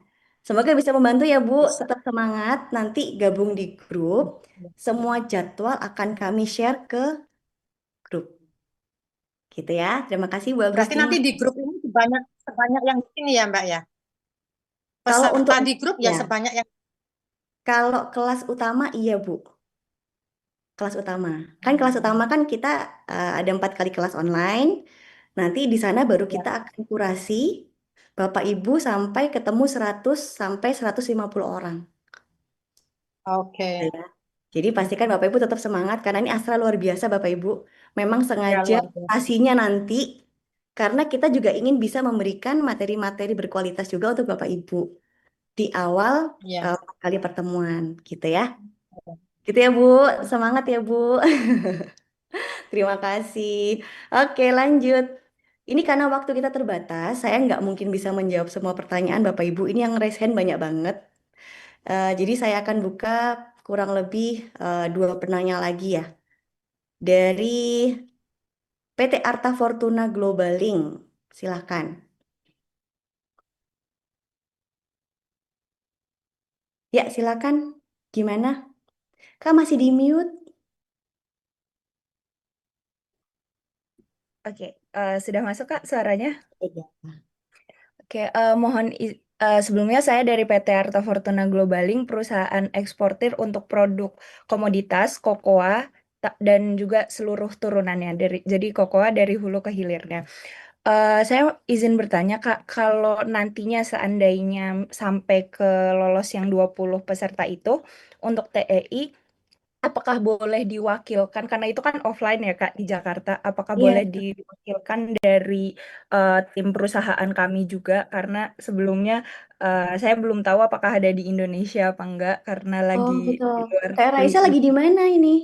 Semoga bisa membantu ya Bu, bisa. tetap semangat. Nanti gabung di grup, semua jadwal akan kami share ke grup, gitu ya. Terima kasih Bu Berarti Agustina. nanti di grup ini sebanyak sebanyak yang ini ya, Mbak ya. Kalau untuk Peserta di grup ya ya, sebanyak yang. kalau kelas utama iya Bu, kelas utama. Kan kelas utama Hmm, kan kita ada 4 kali kelas online. Nanti di sana baru ya. kita akan kurasi Bapak Ibu sampai ketemu 100 sampai 150 orang. Oke. Ya. Jadi pastikan Bapak Ibu tetap semangat karena ini Astra luar biasa Bapak Ibu. Memang Ya, sengaja luar biasa. pastinya nanti karena kita juga ingin bisa memberikan materi-materi berkualitas juga untuk Bapak Ibu di awal Iya. 4 kali pertemuan gitu ya. Gitu ya Bu, semangat ya Bu. Terima kasih. Oke, lanjut. Ini karena waktu kita terbatas, saya nggak mungkin bisa menjawab semua pertanyaan Bapak Ibu. Ini yang raise hand banyak banget. Jadi saya akan buka kurang lebih 2 penanya lagi ya. Dari PT Arta Fortuna Global Link. Silahkan. Ya, silakan. Gimana? Kak masih di mute? Oke, sudah masuk Kak suaranya? Iya. Oke, sebelumnya saya dari PT Arta Fortuna Globaling, perusahaan eksportir untuk produk komoditas kokoa dan juga seluruh turunannya jadi kokoa dari hulu ke hilirnya. Saya izin bertanya Kak, kalau nantinya seandainya sampai ke lolos yang 20 peserta itu untuk TEI, apakah boleh diwakilkan, karena itu kan offline ya Kak di Jakarta, apakah Iya. boleh diwakilkan dari tim perusahaan kami juga, karena sebelumnya saya belum tahu apakah ada di Indonesia apa enggak, karena Oh, lagi betul. di luar Kak negeri. Raisa lagi di mana ini?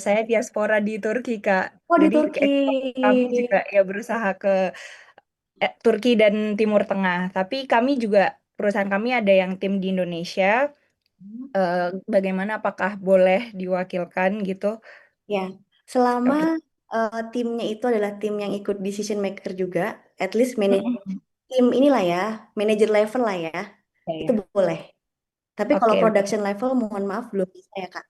Saya diaspora di Turki Kak, Oh, di jadi Turki. kami juga ya berusaha ke Turki dan Timur Tengah, tapi kami juga perusahaan kami ada yang tim di Indonesia. Bagaimana apakah boleh diwakilkan gitu? Ya, selama Oke. timnya itu adalah tim yang ikut decision maker juga, at least Mm-mm. tim inilah ya, manager level lah ya, Ya, itu ya. boleh. Tapi kalau Oke, oke. production level, mohon maaf belum bisa ya Kak.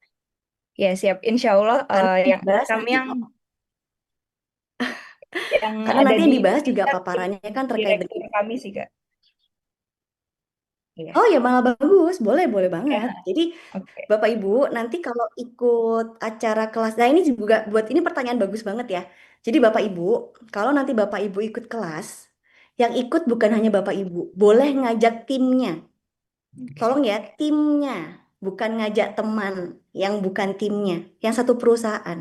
Ya, siap. Insya Allah Karena yang yang dibahas kami nanti, yang karena ada nanti di yang dibahas juga Indonesia tim paparannya kan terkait direktur dengan. kami sih, Kak. Iya. Oh ya malah bagus, boleh boleh banget. Ya, Jadi oke. Bapak Ibu nanti kalau ikut acara kelas, nah ini juga buat ini pertanyaan bagus banget ya. Jadi Bapak Ibu, kalau nanti Bapak Ibu ikut kelas, yang ikut bukan hanya Bapak Ibu, boleh ngajak timnya. Tolong ya, timnya, bukan ngajak teman yang bukan timnya, yang satu perusahaan.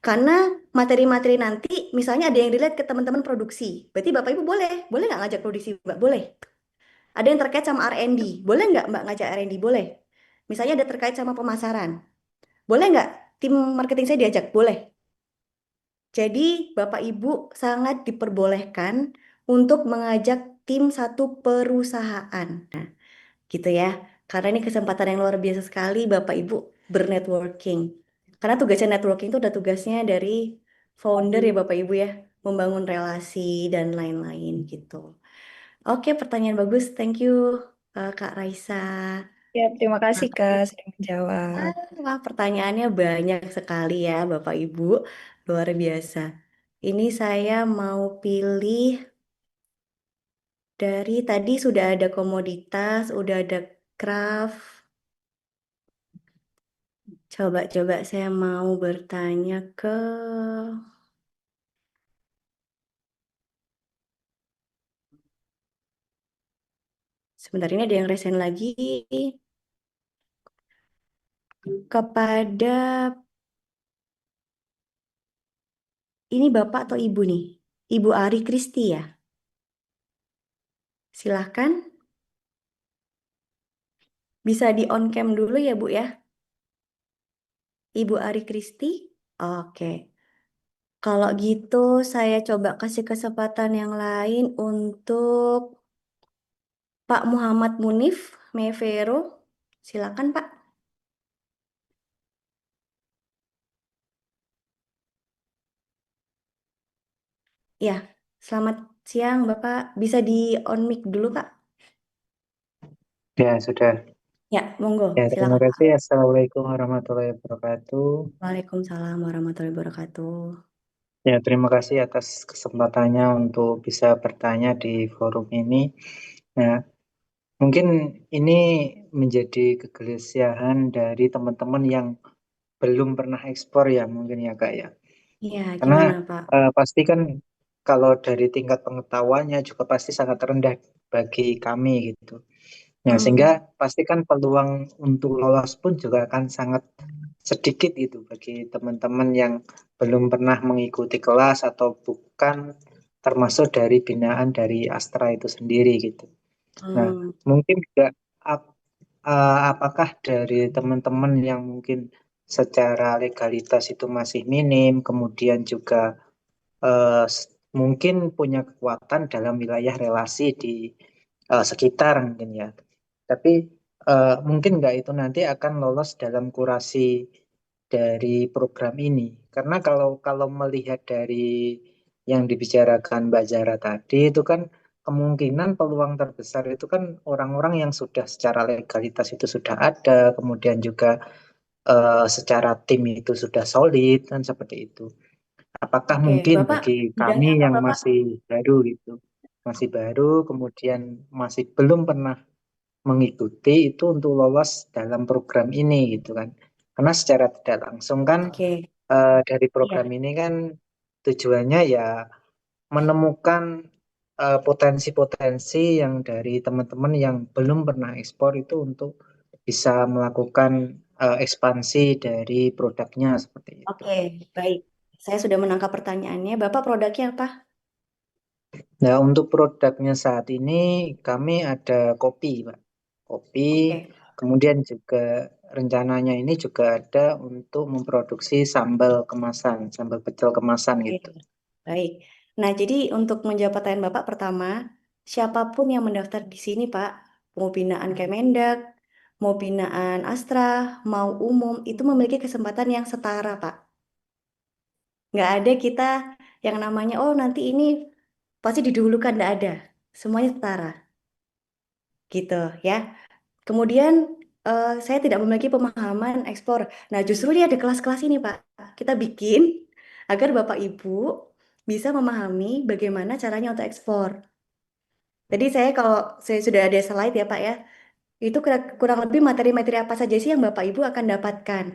Karena materi-materi nanti, misalnya ada yang relate ke teman-teman produksi, berarti Bapak Ibu boleh nggak ngajak produksi, Mbak? Boleh. Ada yang terkait sama R&D, boleh nggak Mbak ngajak R&D? Boleh. Misalnya ada terkait sama pemasaran, boleh nggak tim marketing saya diajak? Boleh. Jadi Bapak Ibu sangat diperbolehkan untuk mengajak tim satu perusahaan. Nah, gitu ya. Karena ini kesempatan yang luar biasa sekali Bapak Ibu bernetworking. Karena tugasnya networking itu udah tugasnya dari founder ya Bapak Ibu ya, membangun relasi dan lain-lain gitu. Oke, pertanyaan bagus. Thank you Kak Raisa. Ya, terima kasih, Nah, Kak, sudah menjawab. wah, pertanyaannya banyak sekali ya Bapak Ibu. Luar biasa. Ini saya mau pilih dari tadi sudah ada komoditas, udah ada craft. Coba-coba saya mau bertanya ke. Sebentar ini ada yang resen lagi kepada ini Bapak atau Ibu nih? Ibu Ari Kristi ya. Silahkan. Bisa di on cam dulu ya Bu ya. Ibu Ari Kristi. Oke. Kalau gitu saya coba kasih kesempatan yang lain untuk Pak Muhammad Munif Mevero. Silakan Pak. Ya, selamat siang Bapak. Bisa di on mic dulu Pak? Ya, sudah. Ya, monggo. Ya, terima Silakan Pak. kasih. Assalamualaikum warahmatullahi wabarakatuh. Waalaikumsalam warahmatullahi wabarakatuh. Ya, terima kasih atas kesempatannya untuk bisa bertanya di forum ini. Nah, mungkin ini menjadi kegelisahan dari teman-teman yang belum pernah ekspor ya, mungkin ya, Kak ya. Iya, Karena gimana Pak? pasti kan kalau dari tingkat pengetahuannya juga pasti sangat rendah bagi kami gitu. Nah, sehingga Hmm, pastikan peluang untuk lolos pun juga akan sangat sedikit gitu bagi teman-teman yang belum pernah mengikuti kelas atau bukan termasuk dari binaan dari Astra itu sendiri gitu. Nah, hmm, mungkin juga apakah dari teman-teman yang mungkin secara legalitas itu masih minim, kemudian juga mungkin punya kekuatan dalam wilayah relasi di sekitar mungkin ya. Tapi mungkin nggak itu nanti akan lolos dalam kurasi dari program ini. Karena kalau kalau melihat dari yang dibicarakan Mbak Zara tadi itu kan kemungkinan peluang terbesar itu kan orang-orang yang sudah secara legalitas itu sudah ada, kemudian juga secara tim itu sudah solid kan seperti itu. Apakah oke. mungkin Bapak bagi kami bidangnya apa yang Bapak? masih baru gitu, masih baru, kemudian masih belum pernah mengikuti itu untuk lolos dalam program ini gitu kan? Karena secara tidak langsung kan Oke, dari program iya. ini kan tujuannya ya menemukan potensi-potensi yang dari teman-teman yang belum pernah ekspor itu untuk bisa melakukan ekspansi dari produknya seperti itu. Oke, baik. Saya sudah menangkap pertanyaannya. Bapak produknya apa? Nah, untuk produknya saat ini kami ada kopi, Pak. Kopi, Oke, kemudian juga rencananya ini juga ada untuk memproduksi sambal kemasan, sambal pecel kemasan oke. gitu. Baik. Nah, jadi untuk menjawab pertanyaan Bapak pertama, siapapun yang mendaftar di sini, Pak, mau binaan Kemendak, mau binaan Astra, mau umum, itu memiliki kesempatan yang setara, Pak. Nggak ada kita yang namanya, oh nanti ini pasti didahulukan, nggak ada. Semuanya setara, gitu ya. Kemudian saya tidak memiliki pemahaman ekspor. Nah, justru ini ada kelas-kelas ini, Pak. Kita bikin agar Bapak Ibu bisa memahami bagaimana caranya untuk ekspor. Jadi kalau saya sudah ada slide ya, Pak ya, itu kurang lebih materi-materi apa saja sih yang Bapak Ibu akan dapatkan.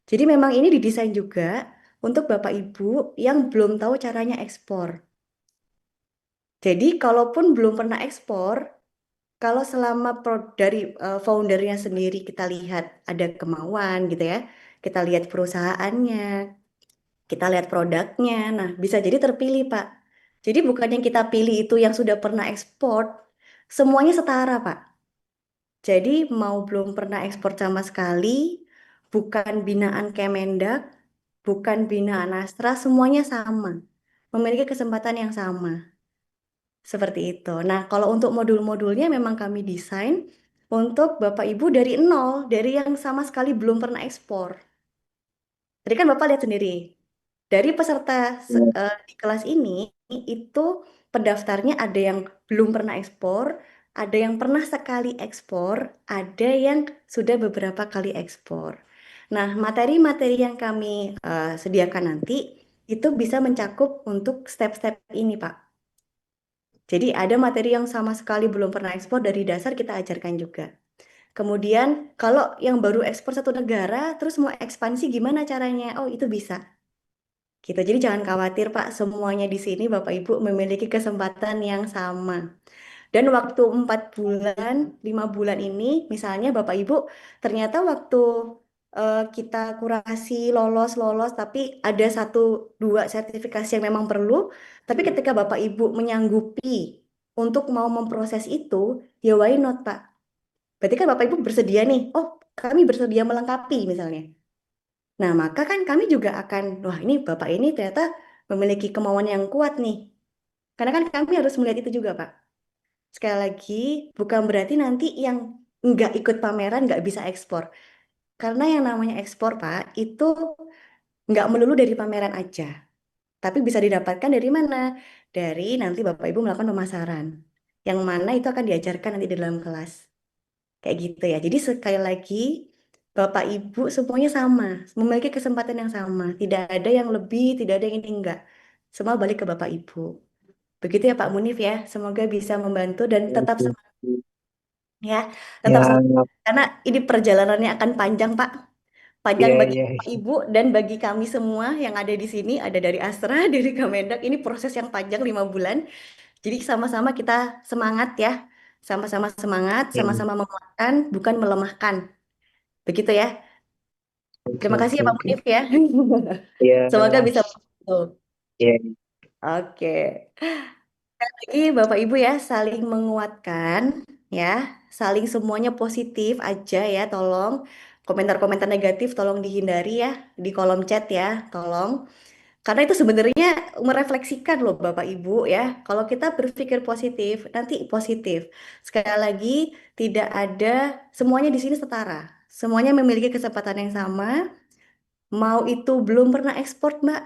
Jadi memang ini didesain juga untuk Bapak Ibu yang belum tahu caranya ekspor. Jadi kalaupun belum pernah ekspor, kalau selama dari foundernya sendiri kita lihat ada kemauan gitu ya, kita lihat perusahaannya, kita lihat produknya, nah bisa jadi terpilih Pak. Jadi bukan yang kita pilih itu yang sudah pernah ekspor, semuanya setara Pak. Jadi mau belum pernah ekspor sama sekali, bukan binaan Kemendak, bukan binaan Astra, semuanya sama, memiliki kesempatan yang sama. Seperti itu. Nah, kalau untuk modul-modulnya memang kami desain untuk Bapak Ibu dari nol, dari yang sama sekali belum pernah ekspor. Tadi kan Bapak lihat sendiri, dari peserta di kelas ini, itu pendaftarnya ada yang belum pernah ekspor, ada yang pernah sekali ekspor, ada yang sudah beberapa kali ekspor. Nah, materi-materi yang kami sediakan nanti, itu bisa mencakup untuk step-step ini, Pak. Jadi ada materi yang sama sekali belum pernah ekspor dari dasar kita ajarkan juga. Kemudian kalau yang baru ekspor satu negara terus mau ekspansi gimana caranya? Oh, itu bisa. Gitu. Jadi jangan khawatir Pak, semuanya di sini Bapak Ibu memiliki kesempatan yang sama. Dan waktu 4 bulan, 5 bulan ini, misalnya Bapak Ibu, ternyata waktu kita kurasi lolos, tapi ada satu dua sertifikasi yang memang perlu, tapi ketika Bapak Ibu menyanggupi untuk mau memproses itu, ya why not Pak? Berarti kan Bapak Ibu bersedia nih, oh kami bersedia melengkapi misalnya. Nah maka kan kami juga akan, wah ini Bapak ini ternyata memiliki kemauan yang kuat nih. Karena kan kami harus melihat itu juga Pak. Sekali lagi, bukan berarti nanti yang nggak ikut pameran nggak bisa ekspor. Karena yang namanya ekspor, Pak, itu nggak melulu dari pameran aja. Tapi bisa didapatkan dari mana? Dari nanti Bapak Ibu melakukan pemasaran. Yang mana itu akan diajarkan nanti di dalam kelas. Kayak gitu ya. Jadi sekali lagi, Bapak Ibu semuanya sama. Memiliki kesempatan yang sama. Tidak ada yang lebih, tidak ada yang ini enggak. Semua balik ke Bapak Ibu. Begitu ya Pak Munif ya. Semoga bisa membantu dan tetap semangat ya, tetap Ya, semangat. Karena ini perjalanannya akan panjang, Pak. Panjang ya, bagi ya, Bapak Ibu dan bagi kami semua yang ada di sini, ada dari Astra, dari Kemendak. Ini proses yang panjang 5 bulan. Jadi sama-sama kita semangat ya. Sama-sama semangat, ya, sama-sama menguatkan, bukan melemahkan. Begitu ya. oke, Terima kasih oke, ya Pak oke. Munif ya. Ya, Semoga bisa membantu. ya, Oke. Lagi Bapak Ibu ya saling menguatkan ya, saling semuanya positif aja ya, tolong komentar-komentar negatif tolong dihindari ya di kolom chat ya, tolong. Karena itu sebenarnya merefleksikan loh Bapak Ibu ya. Kalau kita berpikir positif, nanti positif. Sekali lagi tidak ada, semuanya di sini setara. Semuanya memiliki kesempatan yang sama. Mau itu belum pernah ekspor, Mbak,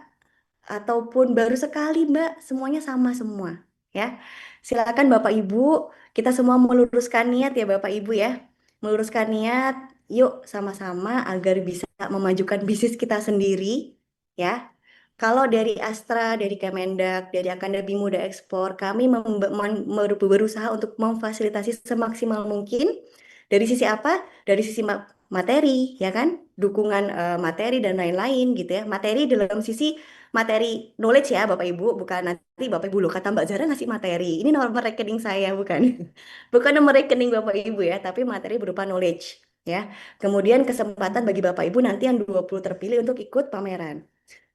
ataupun baru sekali Mbak, semuanya sama semua ya. Silakan Bapak Ibu, kita semua meluruskan niat ya Bapak Ibu ya. Meluruskan niat, yuk sama-sama agar bisa memajukan bisnis kita sendiri ya. Kalau dari Astra, dari Kemendak, dari Akademi Muda Ekspor, kami berusaha untuk memfasilitasi semaksimal mungkin. Dari sisi apa? Dari sisi materi, ya kan? Dukungan materi dan lain-lain gitu ya. Materi dalam sisi materi knowledge ya Bapak Ibu, bukan nanti Bapak Ibu loh kata Mbak Zara ngasih materi. Ini nomor rekening saya bukan. Bukan nomor rekening Bapak Ibu ya, tapi materi berupa knowledge ya. Kemudian kesempatan bagi Bapak Ibu nanti yang 20 terpilih untuk ikut pameran.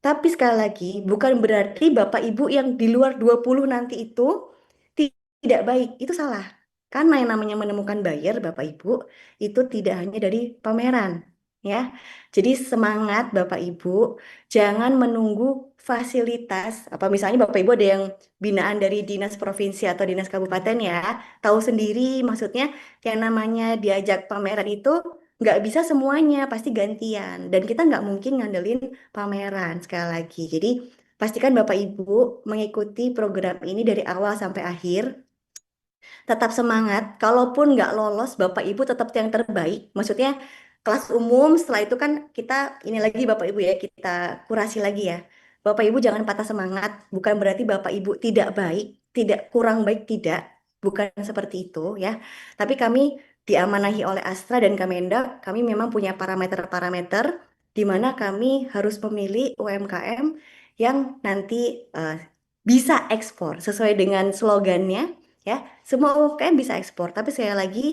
Tapi sekali lagi bukan berarti Bapak Ibu yang di luar 20 nanti itu tidak baik. Itu salah. Karena yang namanya menemukan buyer Bapak Ibu itu tidak hanya dari pameran. ya. Jadi semangat Bapak Ibu, jangan menunggu fasilitas. Apa misalnya Bapak Ibu ada yang binaan dari dinas provinsi atau dinas kabupaten ya, tahu sendiri maksudnya yang namanya diajak pameran itu nggak bisa semuanya, pasti gantian. Dan kita nggak mungkin ngandelin pameran sekali lagi. Jadi pastikan Bapak Ibu mengikuti program ini dari awal sampai akhir. Tetap semangat. Kalaupun nggak lolos, Bapak Ibu tetap yang terbaik. Maksudnya kelas umum setelah itu kan kita ini lagi Bapak Ibu ya, kita kurasi lagi ya. Bapak Ibu jangan patah semangat. Bukan berarti Bapak Ibu tidak baik, tidak kurang baik, tidak. Bukan seperti itu ya. Tapi kami diamanahi oleh Astra dan Kemendak, kami memang punya parameter-parameter di mana kami harus memilih UMKM yang nanti eh, bisa ekspor sesuai dengan slogannya ya. Semua UMKM bisa ekspor, tapi sekali lagi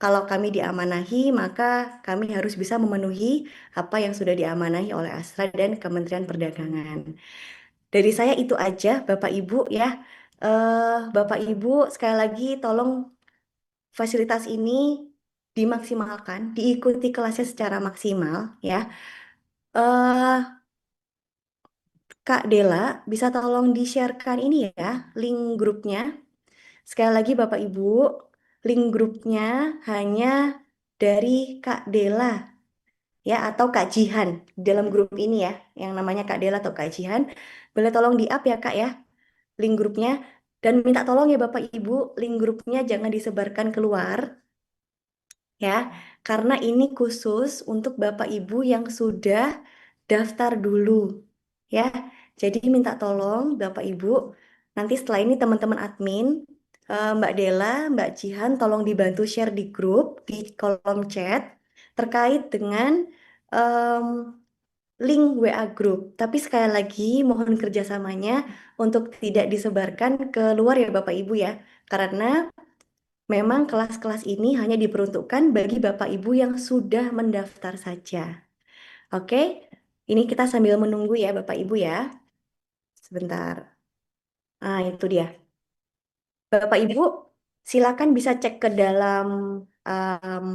kalau kami diamanahi, maka kami harus bisa memenuhi apa yang sudah diamanahi oleh Astra dan Kementerian Perdagangan. Dari saya itu aja, Bapak Ibu ya. Bapak Ibu sekali lagi tolong fasilitas ini dimaksimalkan, diikuti kelasnya secara maksimal ya. eh Kak Dela, bisa tolong di-sharekan ini ya, link grupnya. Sekali lagi Bapak Ibu, link grupnya hanya dari Kak Dela ya atau Kak Jihan dalam grup ini ya, yang namanya Kak Dela atau Kak Jihan. Boleh tolong di-up ya Kak ya, link grupnya. Dan minta tolong ya Bapak Ibu, link grupnya jangan disebarkan keluar ya, karena ini khusus untuk Bapak Ibu yang sudah daftar dulu ya. Jadi minta tolong Bapak Ibu, nanti setelah ini teman-teman admin, Mbak Dela, Mbak Jihan, tolong dibantu share di grup, di kolom chat terkait dengan em, link WA grup. Tapi sekali lagi mohon kerjasamanya untuk tidak disebarkan ke luar ya Bapak Ibu ya, karena memang kelas-kelas ini hanya diperuntukkan bagi Bapak Ibu yang sudah mendaftar saja. Oke, ini kita sambil menunggu ya Bapak Ibu ya. Sebentar. Ah, itu dia. Bapak Ibu, silakan bisa cek ke dalam em,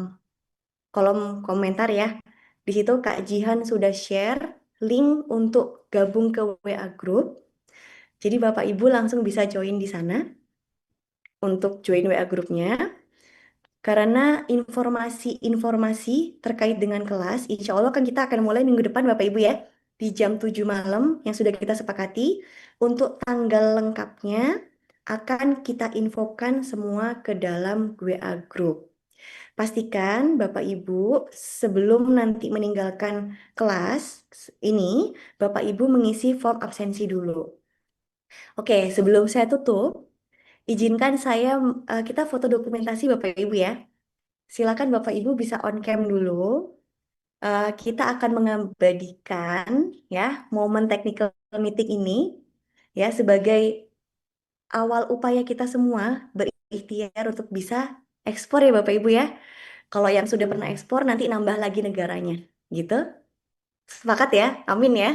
kolom komentar ya. Di situ Kak Jihan sudah share link untuk gabung ke WA Group. Jadi Bapak Ibu langsung bisa join di sana untuk join WA grupnya. Karena informasi-informasi terkait dengan kelas, insya Allah kan kita akan mulai minggu depan Bapak Ibu ya, di jam 7 malam yang sudah kita sepakati. Untuk tanggal lengkapnya akan kita infokan semua ke dalam WA Group. Pastikan Bapak Ibu sebelum nanti meninggalkan kelas ini, Bapak Ibu mengisi form absensi dulu. Oke, sebelum saya tutup, izinkan saya kita foto dokumentasi Bapak Ibu ya. Silakan Bapak Ibu bisa on cam dulu. Kita akan mengabadikan ya momen technical meeting ini ya sebagai awal upaya kita semua berikhtiar untuk bisa ekspor ya Bapak Ibu ya. Kalau yang sudah pernah ekspor nanti nambah lagi negaranya, gitu. Sepakat ya? Amin ya.